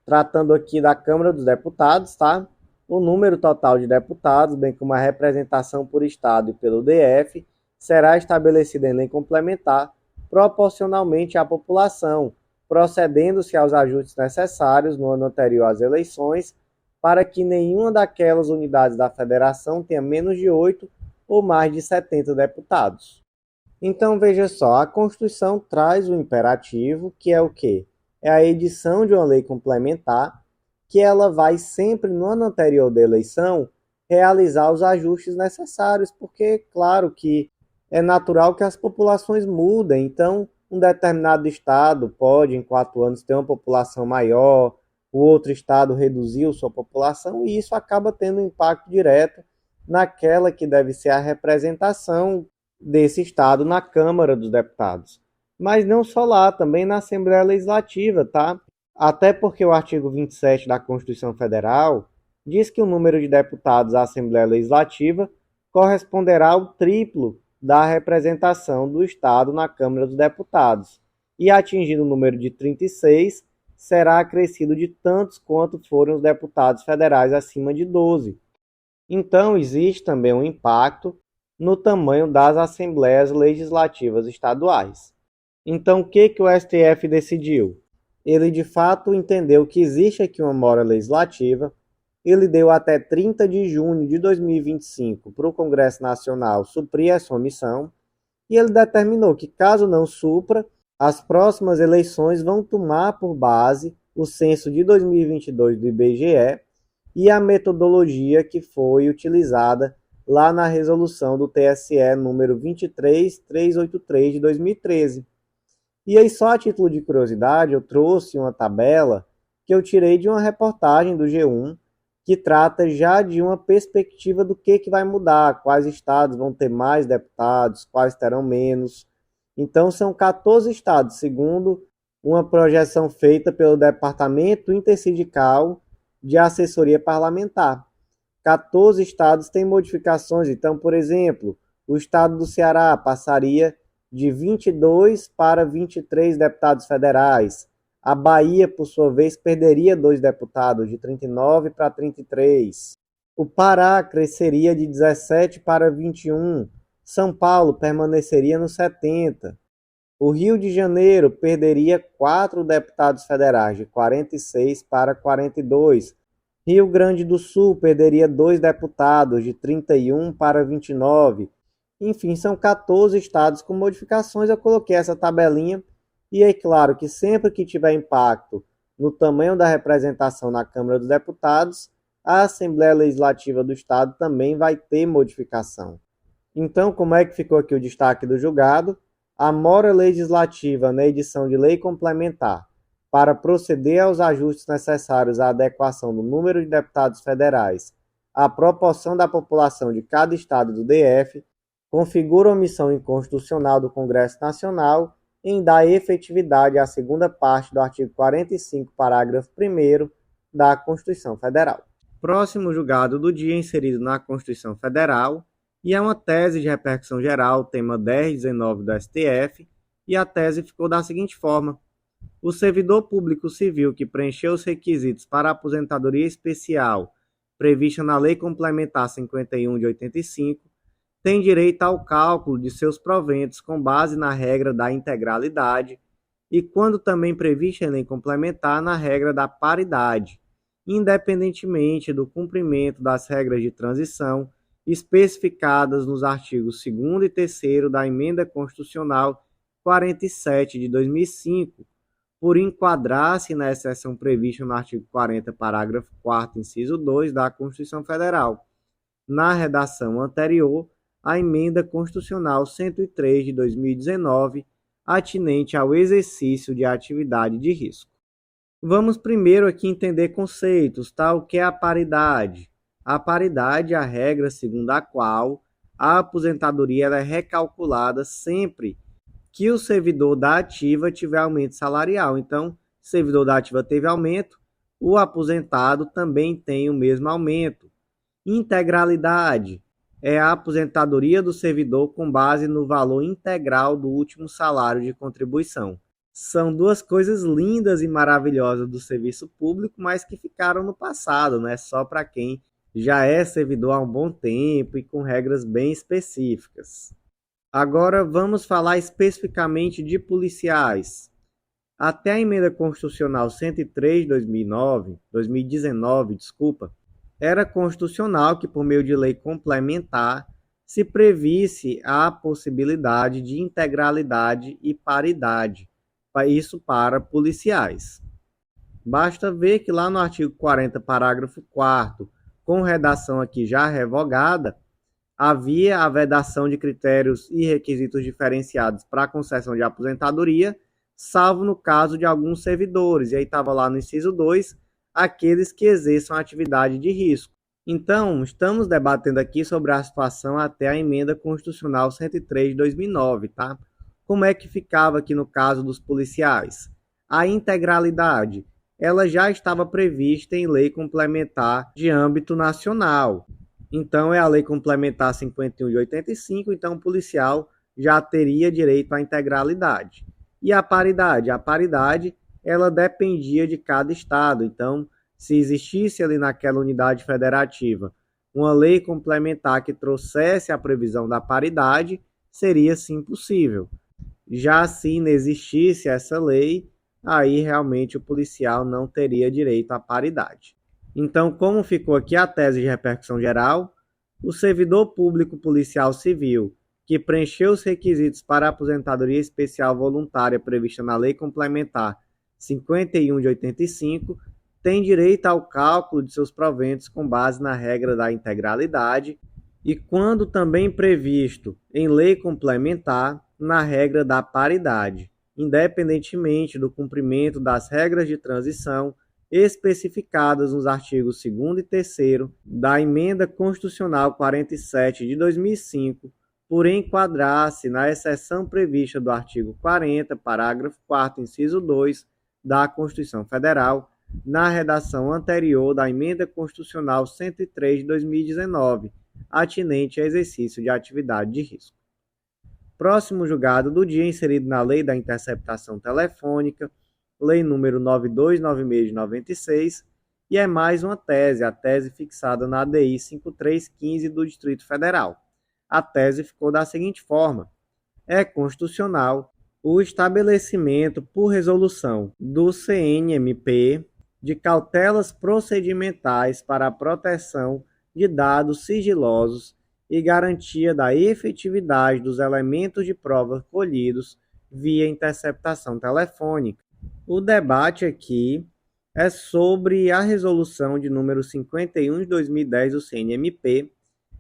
S1: Tratando aqui da Câmara dos Deputados, tá? O número total de deputados, bem como a representação por estado e pelo DF, será estabelecido em lei complementar proporcionalmente à população, procedendo-se aos ajustes necessários no ano anterior às eleições, para que nenhuma daquelas unidades da federação tenha menos de 8 ou mais de 70 deputados. Então veja só, a Constituição traz o imperativo, que é o quê? É a edição de uma lei complementar, que ela vai sempre, no ano anterior da eleição, realizar os ajustes necessários, porque, claro que é natural que as populações mudem, então um determinado estado pode, em 4 anos, ter uma população maior, o outro estado reduziu sua população, e isso acaba tendo um impacto direto naquela que deve ser a representação desse estado na Câmara dos Deputados. Mas não só lá, também na Assembleia Legislativa, tá? Até porque o artigo 27 da Constituição Federal diz que o número de deputados à Assembleia Legislativa corresponderá ao triplo da representação do Estado na Câmara dos Deputados, e atingindo o número de 36, será acrescido de tantos quanto forem os deputados federais acima de 12. Então, existe também um impacto no tamanho das Assembleias Legislativas Estaduais. Então, o que o STF decidiu? Ele, de fato, entendeu que existe aqui uma mora legislativa. Ele deu até 30 de junho de 2025 para o Congresso Nacional suprir essa omissão, e ele determinou que, caso não supra, as próximas eleições vão tomar por base o censo de 2022 do IBGE e a metodologia que foi utilizada lá na resolução do TSE número 23383 de 2013. E aí, só a título de curiosidade, eu trouxe uma tabela que eu tirei de uma reportagem do G1, que trata já de uma perspectiva do que vai mudar, quais estados vão ter mais deputados, quais terão menos. Então, são 14 estados, segundo uma projeção feita pelo Departamento Intersindical de Assessoria Parlamentar. 14 estados têm modificações. Então, por exemplo, o estado do Ceará passaria de 22 para 23 deputados federais. A Bahia, por sua vez, perderia 2 deputados, de 39 para 33. O Pará cresceria de 17 para 21. São Paulo permaneceria nos 70. O Rio de Janeiro perderia 4 deputados federais, de 46 para 42. Rio Grande do Sul perderia 2 deputados, de 31 para 29. Enfim, são 14 estados com modificações. Eu coloquei essa tabelinha. E é claro que sempre que tiver impacto no tamanho da representação na Câmara dos Deputados, a Assembleia Legislativa do Estado também vai ter modificação. Então, como é que ficou aqui o destaque do julgado? A mora legislativa na edição de lei complementar para proceder aos ajustes necessários à adequação do número de deputados federais à proporção da população de cada estado do DF configura omissão inconstitucional do Congresso Nacional em dar efetividade à segunda parte do artigo 45, parágrafo 1º da Constituição Federal. Próximo julgado do dia inserido na Constituição Federal, e é uma tese de repercussão geral, tema 1019 do STF, e a tese ficou da seguinte forma: o servidor público civil que preencheu os requisitos para a aposentadoria especial prevista na Lei Complementar 51 de 85 tem direito ao cálculo de seus proventos com base na regra da integralidade e, quando também prevista em lei complementar, na regra da paridade, independentemente do cumprimento das regras de transição especificadas nos artigos 2º e 3º da Emenda Constitucional 47 de 2005, por enquadrar-se na exceção prevista no artigo 40, parágrafo 4º, inciso 2 da Constituição Federal, na redação anterior à Emenda Constitucional 103 de 2019, atinente ao exercício de atividade de risco. Vamos primeiro aqui entender conceitos, tá? O que é a paridade? A paridade é a regra segundo a qual a aposentadoria é recalculada sempre que o servidor da ativa tiver aumento salarial. Então, o servidor da ativa teve aumento, o aposentado também tem o mesmo aumento. Integralidade é a aposentadoria do servidor com base no valor integral do último salário de contribuição. São duas coisas lindas e maravilhosas do serviço público, mas que ficaram no passado, né? Só para quem já é servidor há um bom tempo e com regras bem específicas. Agora vamos falar especificamente de policiais. Até a Emenda Constitucional 103 de 2019, era constitucional que, por meio de lei complementar, se previsse a possibilidade de integralidade e paridade, isso para policiais. Basta ver que lá no artigo 40, parágrafo 4º, com redação aqui já revogada, havia a vedação de critérios e requisitos diferenciados para a concessão de aposentadoria, salvo no caso de alguns servidores. E aí estava lá no inciso 2, aqueles que exerçam atividade de risco. Então, estamos debatendo aqui sobre a situação até a Emenda Constitucional 103 de 2009, tá? Como é que ficava aqui no caso dos policiais? A integralidade, ela já estava prevista em lei complementar de âmbito nacional. Então, é a lei complementar 51 de 85, então o policial já teria direito à integralidade. E a paridade? A paridade, ela dependia de cada estado. Então, se existisse ali naquela unidade federativa uma lei complementar que trouxesse a previsão da paridade, seria sim possível. Já se não existisse essa lei, aí realmente o policial não teria direito à paridade. Então, como ficou aqui a tese de repercussão geral, o servidor público policial civil que preencheu os requisitos para a aposentadoria especial voluntária prevista na Lei Complementar 51 de 85 tem direito ao cálculo de seus proventos com base na regra da integralidade e, quando também previsto em lei complementar, na regra da paridade, independentemente do cumprimento das regras de transição especificadas nos artigos 2º e 3º da Emenda Constitucional 47 de 2005, por enquadrar-se na exceção prevista do artigo 40, parágrafo 4º, inciso 2 da Constituição Federal, na redação anterior da Emenda Constitucional 103 de 2019, atinente a exercício de atividade de risco. Próximo julgado do dia, inserido na Lei da Interceptação Telefônica, Lei número 9296 de 96, e é mais uma tese, a tese fixada na ADI 5315 do Distrito Federal. A tese ficou da seguinte forma: é constitucional o estabelecimento por resolução do CNMP de cautelas procedimentais para a proteção de dados sigilosos e garantia da efetividade dos elementos de prova colhidos via interceptação telefônica. O debate aqui é sobre a resolução de número 51 de 2010 do CNMP.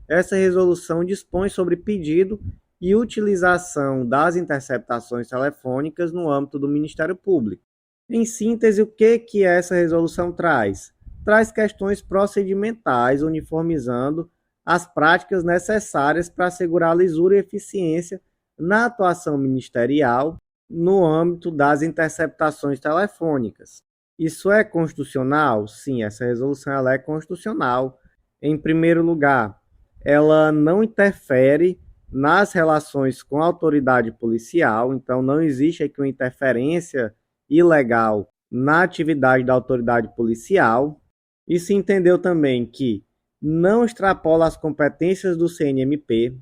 S1: Essa resolução dispõe sobre pedido e utilização das interceptações telefônicas no âmbito do Ministério Público. Em síntese, o que essa resolução traz? Traz questões procedimentais, uniformizando as práticas necessárias para assegurar a lisura e eficiência na atuação ministerial no âmbito das interceptações telefônicas. Isso é constitucional? Sim, essa resolução ela é constitucional. Em primeiro lugar, ela não interfere nas relações com a autoridade policial, então não existe aqui uma interferência ilegal na atividade da autoridade policial. E se entendeu também que não extrapola as competências do CNMP,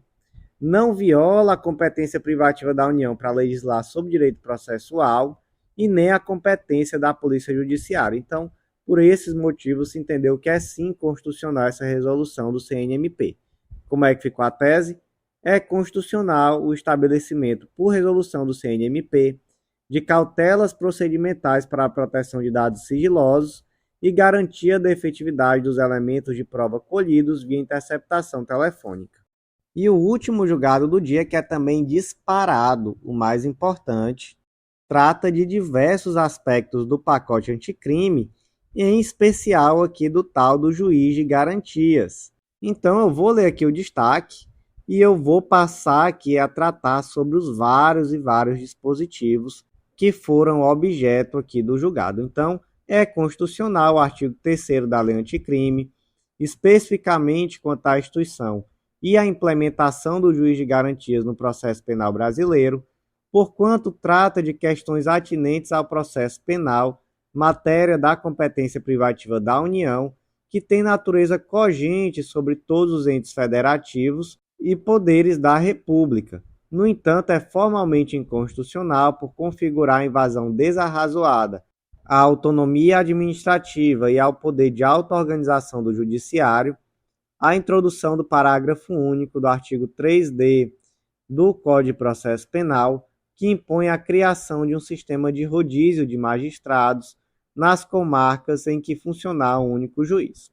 S1: não viola a competência privativa da União para legislar sobre direito processual e nem a competência da Polícia Judiciária. Então, por esses motivos, se entendeu que é sim constitucional essa resolução do CNMP. Como é que ficou a tese? É constitucional o estabelecimento, por resolução do CNMP, de cautelas procedimentais para a proteção de dados sigilosos e garantia da efetividade dos elementos de prova colhidos via interceptação telefônica. E o último julgado do dia, que é também disparado, o mais importante, trata de diversos aspectos do pacote anticrime, em especial aqui do tal do juiz de garantias. Então eu vou ler aqui o destaque e eu vou passar aqui a tratar sobre os vários dispositivos que foram objeto aqui do julgado. Então, é constitucional o artigo 3º da Lei Anticrime, especificamente quanto à instituição e a implementação do juiz de garantias no processo penal brasileiro, porquanto trata de questões atinentes ao processo penal, matéria da competência privativa da União, que tem natureza cogente sobre todos os entes federativos e poderes da República, No entanto, é formalmente inconstitucional por configurar a invasão desarrazoada à autonomia administrativa e ao poder de auto-organização do Judiciário, a introdução do parágrafo único do artigo 3D do Código de Processo Penal, que impõe a criação de um sistema de rodízio de magistrados nas comarcas em que funcionar um único juiz.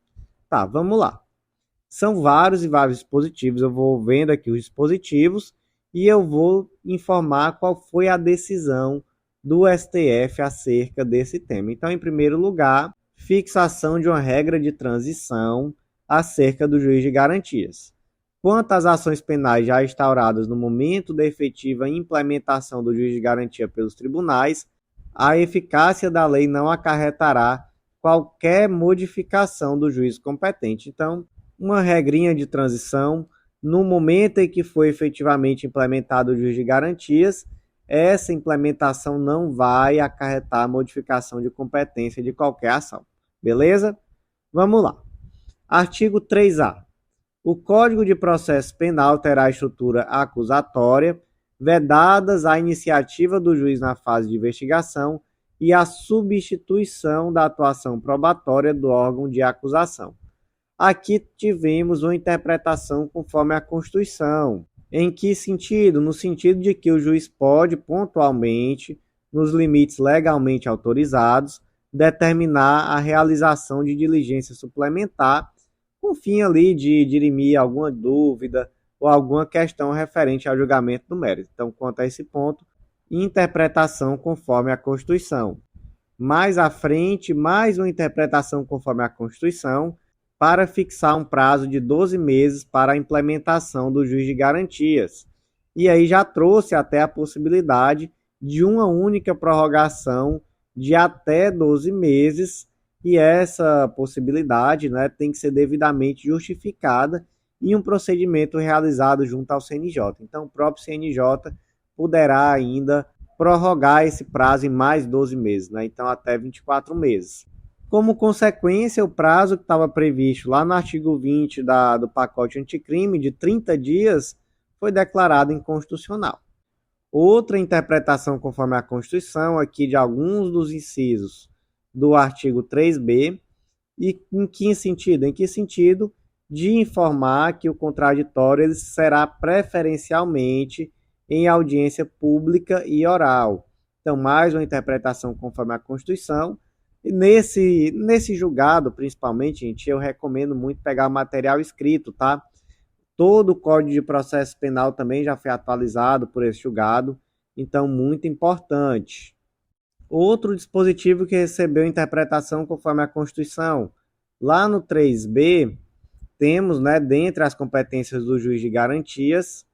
S1: Tá, vamos lá. São vários e vários dispositivos, eu vou vendo aqui os dispositivos e eu vou informar qual foi a decisão do STF acerca desse tema. Então, em primeiro lugar, fixação de uma regra de transição acerca do juiz de garantias. Quanto às ações penais já instauradas no momento da efetiva implementação do juiz de garantia pelos tribunais, a eficácia da lei não acarretará qualquer modificação do juiz competente. Então, uma regrinha de transição, no momento em que foi efetivamente implementado o juiz de garantias, essa implementação não vai acarretar modificação de competência de qualquer ação. Beleza? Vamos lá. Artigo 3A. O Código de Processo Penal terá estrutura acusatória, vedadas a iniciativa do juiz na fase de investigação e a substituição da atuação probatória do órgão de acusação. Aqui tivemos uma interpretação conforme a Constituição. Em que sentido? No sentido de que o juiz pode, pontualmente, nos limites legalmente autorizados, determinar a realização de diligência suplementar com fim ali de dirimir alguma dúvida ou alguma questão referente ao julgamento do mérito. Então, quanto a esse ponto, interpretação conforme a Constituição. Mais à frente, mais uma interpretação conforme a Constituição para fixar um prazo de 12 meses para a implementação do juiz de garantias. E aí já trouxe até a possibilidade de uma única prorrogação de até 12 meses, e essa possibilidade, né, tem que ser devidamente justificada em um procedimento realizado junto ao CNJ. Então, o próprio CNJ poderá ainda prorrogar esse prazo em mais 12 meses, né? Então até 24 meses. Como consequência, o prazo que estava previsto lá no artigo 20 do pacote anticrime, de 30 dias, foi declarado inconstitucional. Outra interpretação conforme a Constituição aqui de alguns dos incisos do artigo 3b, e em que sentido? Em que sentido? De informar que o contraditório ele será preferencialmente em audiência pública e oral. Então, mais uma interpretação conforme a Constituição. E nesse julgado, principalmente, gente, eu recomendo muito pegar o material escrito, tá? Todo o Código de Processo Penal também já foi atualizado por esse julgado, então muito importante. Outro dispositivo que recebeu interpretação conforme a Constituição. Lá no 3b, temos, né, dentre as competências do juiz de garantias,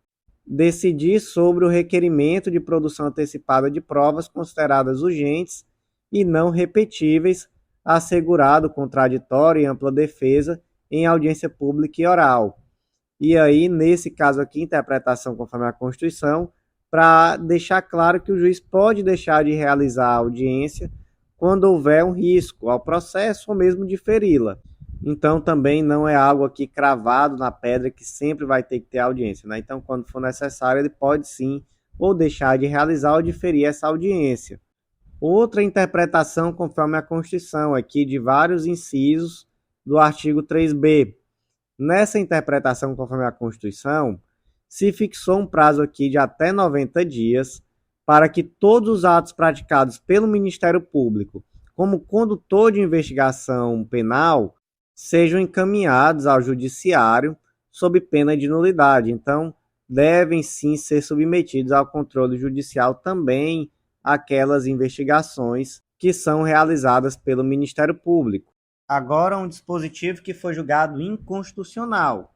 S1: decidir sobre o requerimento de produção antecipada de provas consideradas urgentes e não repetíveis, assegurado contraditório e ampla defesa em audiência pública e oral. E aí, nesse caso aqui, interpretação conforme a Constituição, para deixar claro que o juiz pode deixar de realizar a audiência quando houver um risco ao processo ou mesmo diferi-la. Então, também não é algo aqui cravado na pedra que sempre vai ter que ter audiência, né? Então, quando for necessário, ele pode sim ou deixar de realizar ou diferir essa audiência. Outra interpretação conforme a Constituição aqui de vários incisos do artigo 3b. Nessa interpretação conforme a Constituição, se fixou um prazo aqui de até 90 dias para que todos os atos praticados pelo Ministério Público como condutor de investigação penal sejam encaminhados ao Judiciário sob pena de nulidade. Então, devem sim ser submetidos ao controle judicial também aquelas investigações que são realizadas pelo Ministério Público. Agora, um dispositivo que foi julgado inconstitucional.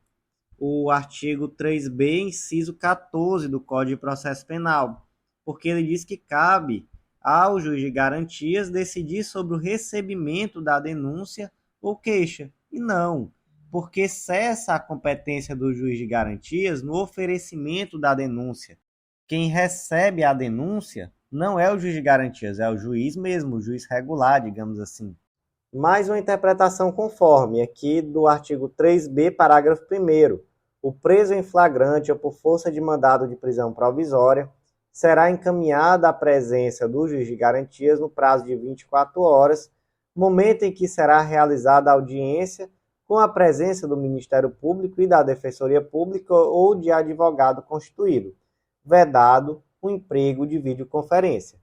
S1: O artigo 3b, inciso 14 do Código de Processo Penal, porque ele diz que cabe ao juiz de garantias decidir sobre o recebimento da denúncia ou queixa. E não, porque cessa a competência do juiz de garantias no oferecimento da denúncia. Quem recebe a denúncia não é o juiz de garantias, é o juiz mesmo, o juiz regular, digamos assim. Mais uma interpretação conforme, aqui do artigo 3b, parágrafo 1º. o preso em flagrante ou por força de mandado de prisão provisória será encaminhado à presença do juiz de garantias no prazo de 24 horas, momento em que será realizada a audiência com a presença do Ministério Público e da Defensoria Pública ou de advogado constituído, vedado o emprego de videoconferência.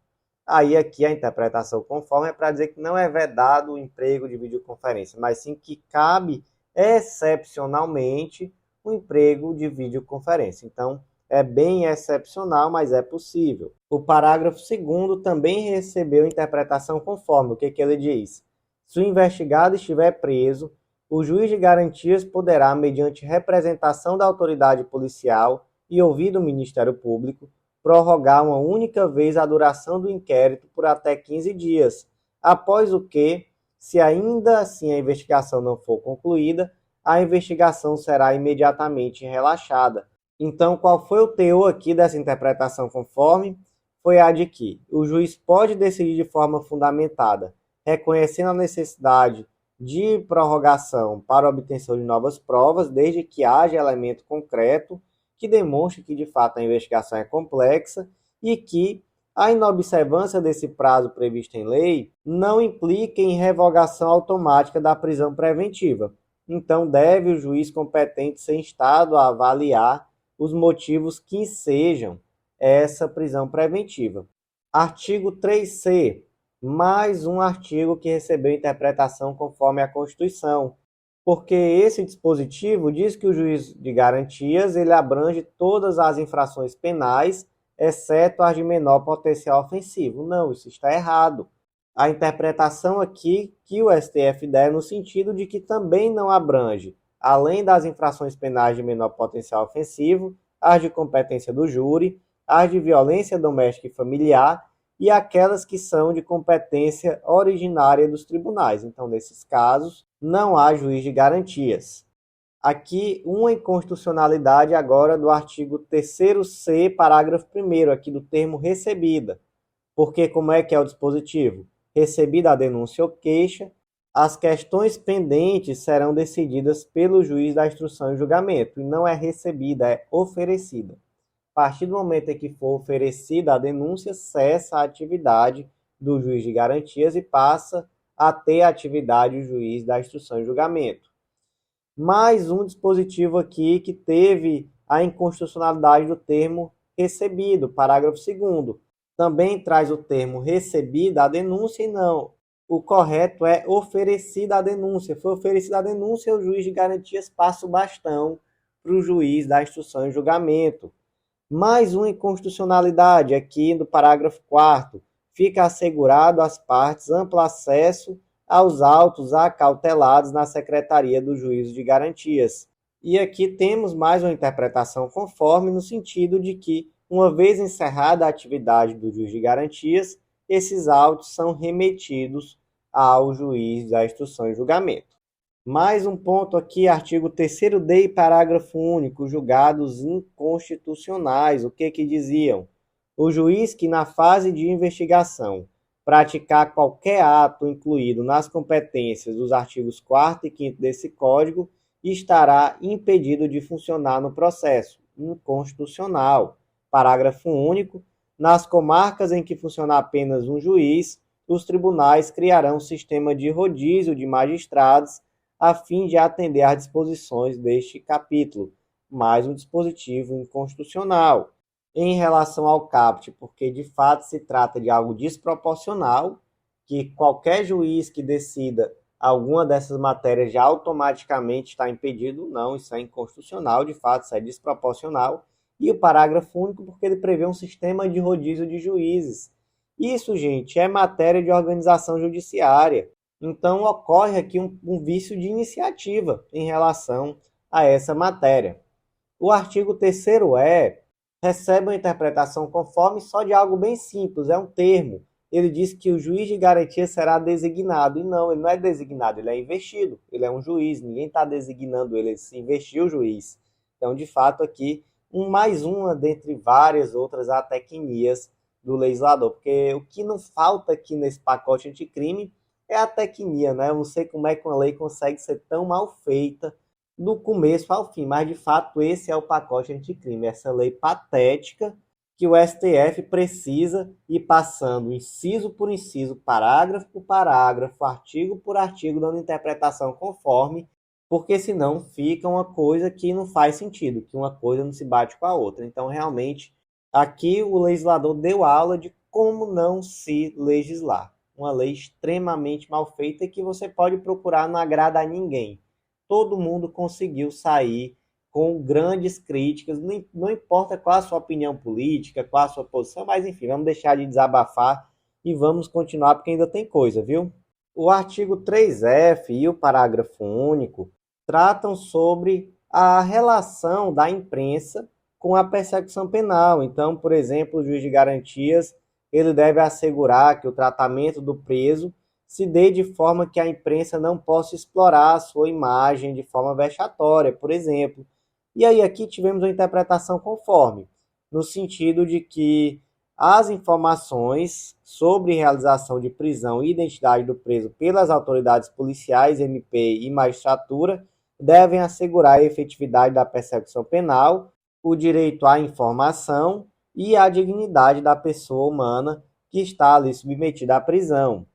S1: Aí aqui a interpretação conforme é para dizer que não é vedado o emprego de videoconferência, mas sim que cabe excepcionalmente o emprego de videoconferência. Então, é bem excepcional, mas é possível. O parágrafo 2º também recebeu interpretação conforme. O que ele diz? Se o investigado estiver preso, o juiz de garantias poderá, mediante representação da autoridade policial e ouvido o Ministério Público, prorrogar uma única vez a duração do inquérito por até 15 dias, após o que, se ainda assim a investigação não for concluída, a investigação será imediatamente relaxada. Então, qual foi o teor aqui dessa interpretação conforme? Foi a de que o juiz pode decidir de forma fundamentada, reconhecendo a necessidade de prorrogação para a obtenção de novas provas, desde que haja elemento concreto que demonstre que, de fato, a investigação é complexa e que a inobservância desse prazo previsto em lei não implica em revogação automática da prisão preventiva. Então, deve o juiz competente ser instado a avaliar os motivos que ensejam essa prisão preventiva. Artigo 3C, mais um artigo que recebeu interpretação conforme a Constituição, porque esse dispositivo diz que o juiz de garantias ele abrange todas as infrações penais, exceto as de menor potencial ofensivo. Não, isso está errado. A interpretação aqui que o STF dá é no sentido de que também não abrange, além das infrações penais de menor potencial ofensivo, as de competência do júri, as de violência doméstica e familiar e aquelas que são de competência originária dos tribunais. Então, nesses casos, não há juiz de garantias. Aqui, uma inconstitucionalidade agora do artigo 3º-C, parágrafo 1º, aqui do termo recebida. Porque como é que é o dispositivo? Recebida a denúncia ou queixa, as questões pendentes serão decididas pelo juiz da instrução e julgamento, e não é recebida, é oferecida. A partir do momento em que for oferecida a denúncia, cessa a atividade do juiz de garantias e passa a ter a atividade do juiz da instrução e julgamento. Mais um dispositivo aqui que teve a inconstitucionalidade do termo recebido, parágrafo 2º. Também traz o termo recebida a denúncia e não. O correto é oferecida a denúncia. Foi oferecida a denúncia, o juiz de garantias passa o bastão para o juiz da instrução e julgamento. Mais uma inconstitucionalidade aqui do parágrafo 4º. Fica assegurado às partes amplo acesso aos autos acautelados na Secretaria do Juízo de Garantias. E aqui temos mais uma interpretação conforme no sentido de que, uma vez encerrada a atividade do juiz de garantias, esses autos são remetidos ao juiz da instrução e julgamento. Mais um ponto aqui, artigo 3º-D, parágrafo único, julgados inconstitucionais. O que diziam? O juiz que na fase de investigação praticar qualquer ato incluído nas competências dos artigos 4º e 5º desse Código estará impedido de funcionar no processo. Inconstitucional. Parágrafo único. Nas comarcas em que funcionar apenas um juiz, os tribunais criarão um sistema de rodízio de magistrados a fim de atender às disposições deste capítulo. Mais um dispositivo inconstitucional. Em relação ao caput, porque de fato se trata de algo desproporcional, que qualquer juiz que decida alguma dessas matérias já automaticamente está impedido. Não, isso é inconstitucional, de fato isso é desproporcional. E o parágrafo único, porque ele prevê um sistema de rodízio de juízes. Isso, gente, é matéria de organização judiciária. Então, ocorre aqui um vício de iniciativa em relação a essa matéria. O artigo 3º-E recebe uma interpretação conforme só de algo bem simples, é um termo. Ele diz que o juiz de garantia será designado. E não, ele não é designado, ele é investido. Ele é um juiz, ninguém está designando ele se investiu o juiz. Então, de fato, aqui, mais uma dentre várias outras atecnias do legislador. Porque o que não falta aqui nesse pacote anticrime é a tecnia, né? Eu não sei como é que uma lei consegue ser tão mal feita do começo ao fim, mas de fato esse é o pacote anticrime, essa lei patética que o STF precisa ir passando inciso por inciso, parágrafo por parágrafo, artigo por artigo, dando interpretação conforme, porque senão fica uma coisa que não faz sentido, que uma coisa não se bate com a outra. Então, realmente, aqui o legislador deu aula de como não se legislar. Uma lei extremamente mal feita que você pode procurar, não agrada a ninguém. Todo mundo conseguiu sair com grandes críticas, não importa qual a sua opinião política, qual a sua posição, mas enfim, vamos deixar de desabafar e vamos continuar porque ainda tem coisa, viu? O artigo 3F e o parágrafo único tratam sobre a relação da imprensa com a persecução penal. Então, por exemplo, o juiz de garantias, ele deve assegurar que o tratamento do preso se dê de forma que a imprensa não possa explorar a sua imagem de forma vexatória, por exemplo. E aí aqui tivemos uma interpretação conforme, no sentido de que as informações sobre realização de prisão e identidade do preso pelas autoridades policiais, MP e magistratura devem assegurar a efetividade da persecução penal, o direito à informação e a dignidade da pessoa humana que está ali submetida à prisão.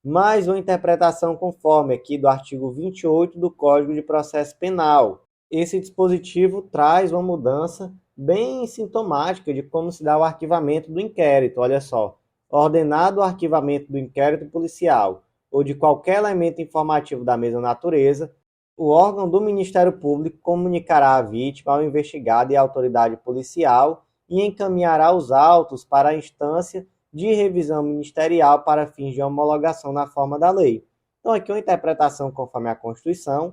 S1: Mais uma interpretação conforme aqui do artigo 28 do Código de Processo Penal. Esse dispositivo traz uma mudança bem sintomática de como se dá o arquivamento do inquérito. Olha só, ordenado o arquivamento do inquérito policial ou de qualquer elemento informativo da mesma natureza, o órgão do Ministério Público comunicará à vítima, ao investigado e à autoridade policial e encaminhará os autos para a instância de revisão ministerial para fins de homologação na forma da lei. Então, aqui uma interpretação conforme a Constituição,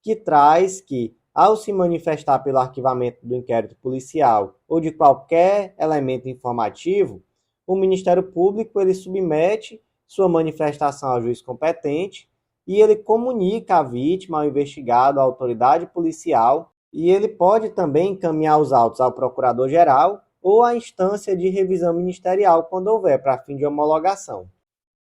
S1: que traz que, ao se manifestar pelo arquivamento do inquérito policial ou de qualquer elemento informativo, o Ministério Público ele submete sua manifestação ao juiz competente e ele comunica à vítima, ao investigado, à autoridade policial, e ele pode também encaminhar os autos ao procurador-geral ou à instância de revisão ministerial, quando houver, para fim de homologação.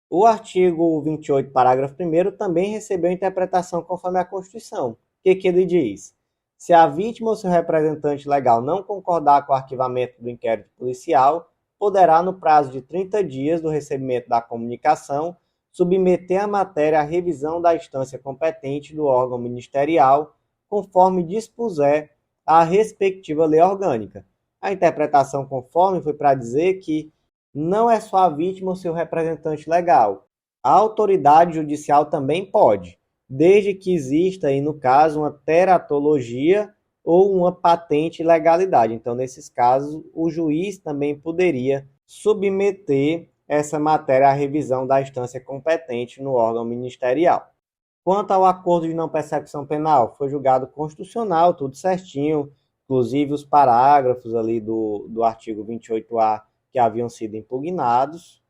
S1: O artigo 28, parágrafo 1º, também recebeu interpretação conforme a Constituição. O que ele diz? Se a vítima ou seu representante legal não concordar com o arquivamento do inquérito policial, poderá, no prazo de 30 dias do recebimento da comunicação, submeter a matéria à revisão da instância competente do órgão ministerial, conforme dispuser a respectiva lei orgânica. A interpretação conforme foi para dizer que não é só a vítima ou seu representante legal. A autoridade judicial também pode, desde que exista aí, no caso, uma teratologia ou uma patente legalidade. Então, nesses casos, o juiz também poderia submeter essa matéria à revisão da instância competente no órgão ministerial. Quanto ao acordo de não persecução penal, foi julgado constitucional, tudo certinho, inclusive os parágrafos ali do artigo 28A que haviam sido impugnados,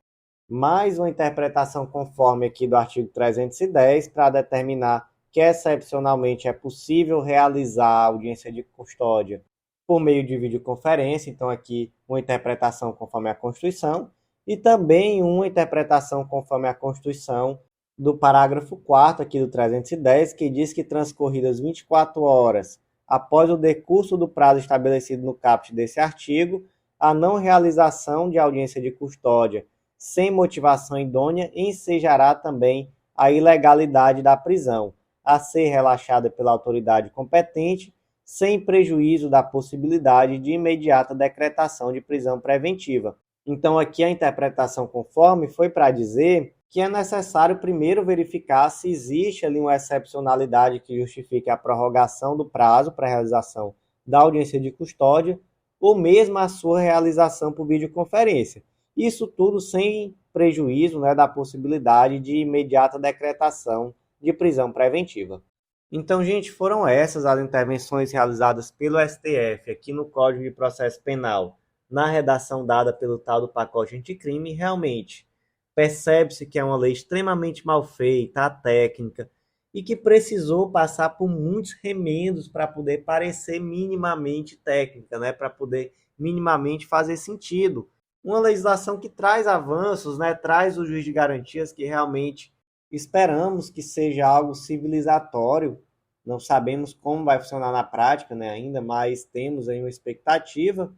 S1: mais uma interpretação conforme aqui do artigo 310 para determinar que excepcionalmente é possível realizar a audiência de custódia por meio de videoconferência, então aqui uma interpretação conforme a Constituição, e também uma interpretação conforme a Constituição do parágrafo 4º aqui do 310, que diz que transcorridas 24 horas após o decurso do prazo estabelecido no caput desse artigo, a não realização de audiência de custódia sem motivação idônea ensejará também a ilegalidade da prisão, a ser relaxada pela autoridade competente, sem prejuízo da possibilidade de imediata decretação de prisão preventiva. Então, aqui a interpretação conforme foi para dizer que é necessário primeiro verificar se existe ali uma excepcionalidade que justifique a prorrogação do prazo para a realização da audiência de custódia ou mesmo a sua realização por videoconferência. Isso tudo sem prejuízo, da possibilidade de imediata decretação de prisão preventiva. Então, gente, foram essas as intervenções realizadas pelo STF aqui no Código de Processo Penal, na redação dada pelo tal do pacote anticrime. Realmente percebe-se que é uma lei extremamente mal feita, técnica, e que precisou passar por muitos remendos para poder parecer minimamente técnica, para poder minimamente fazer sentido. Uma legislação que traz avanços, traz o juiz de garantias que realmente esperamos que seja algo civilizatório Não sabemos como vai funcionar na prática, né, ainda, mas temos aí uma expectativa,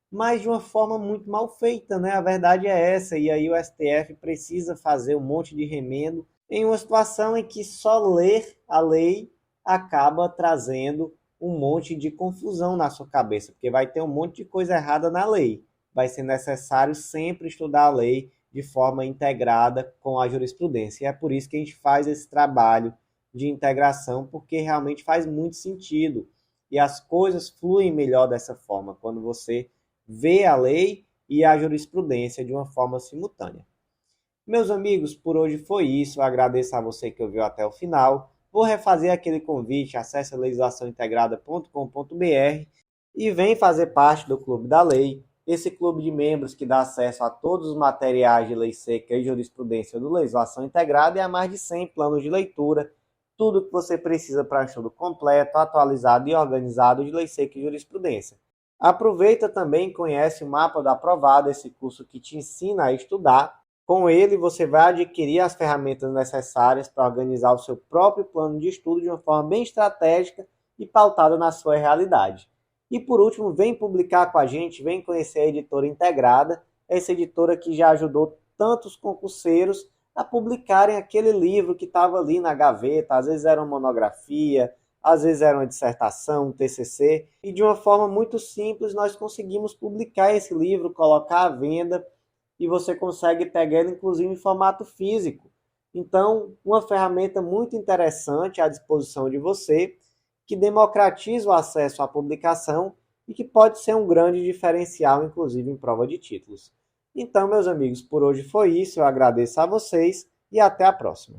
S1: mas de uma forma muito mal feita, né? A verdade é essa, e aí o STF precisa fazer um monte de remendo em uma situação em que só ler a lei acaba trazendo um monte de confusão na sua cabeça, porque vai ter um monte de coisa errada na lei. Vai ser necessário sempre estudar a lei de forma integrada com a jurisprudência. E é por isso que a gente faz esse trabalho de integração, porque realmente faz muito sentido. E as coisas fluem melhor dessa forma, quando você vê a lei e a jurisprudência de uma forma simultânea. Meus amigos, por hoje foi isso. Eu agradeço a você que ouviu até o final. Vou refazer aquele convite, acesse legislaçãointegrada.com.br e vem fazer parte do Clube da Lei, esse clube de membros que dá acesso a todos os materiais de lei seca e jurisprudência do Legislação Integrada e a mais de 100 planos de leitura, tudo que você precisa para um estudo completo, atualizado e organizado de lei seca e jurisprudência. Aproveita também e conhece o Mapa do Aprovado, esse curso que te ensina a estudar. Com ele, você vai adquirir as ferramentas necessárias para organizar o seu próprio plano de estudo de uma forma bem estratégica e pautada na sua realidade. E por último, vem publicar com a gente, vem conhecer a Editora Integrada, essa editora que já ajudou tantos concurseiros a publicarem aquele livro que estava ali na gaveta, às vezes era uma monografia, às vezes era uma dissertação, um TCC, e de uma forma muito simples nós conseguimos publicar esse livro, colocar à venda, e você consegue pegar ele inclusive em formato físico. Então, uma ferramenta muito interessante à disposição de você, que democratiza o acesso à publicação e que pode ser um grande diferencial, inclusive em prova de títulos. Então, meus amigos, por hoje foi isso. Eu agradeço a vocês e até a próxima.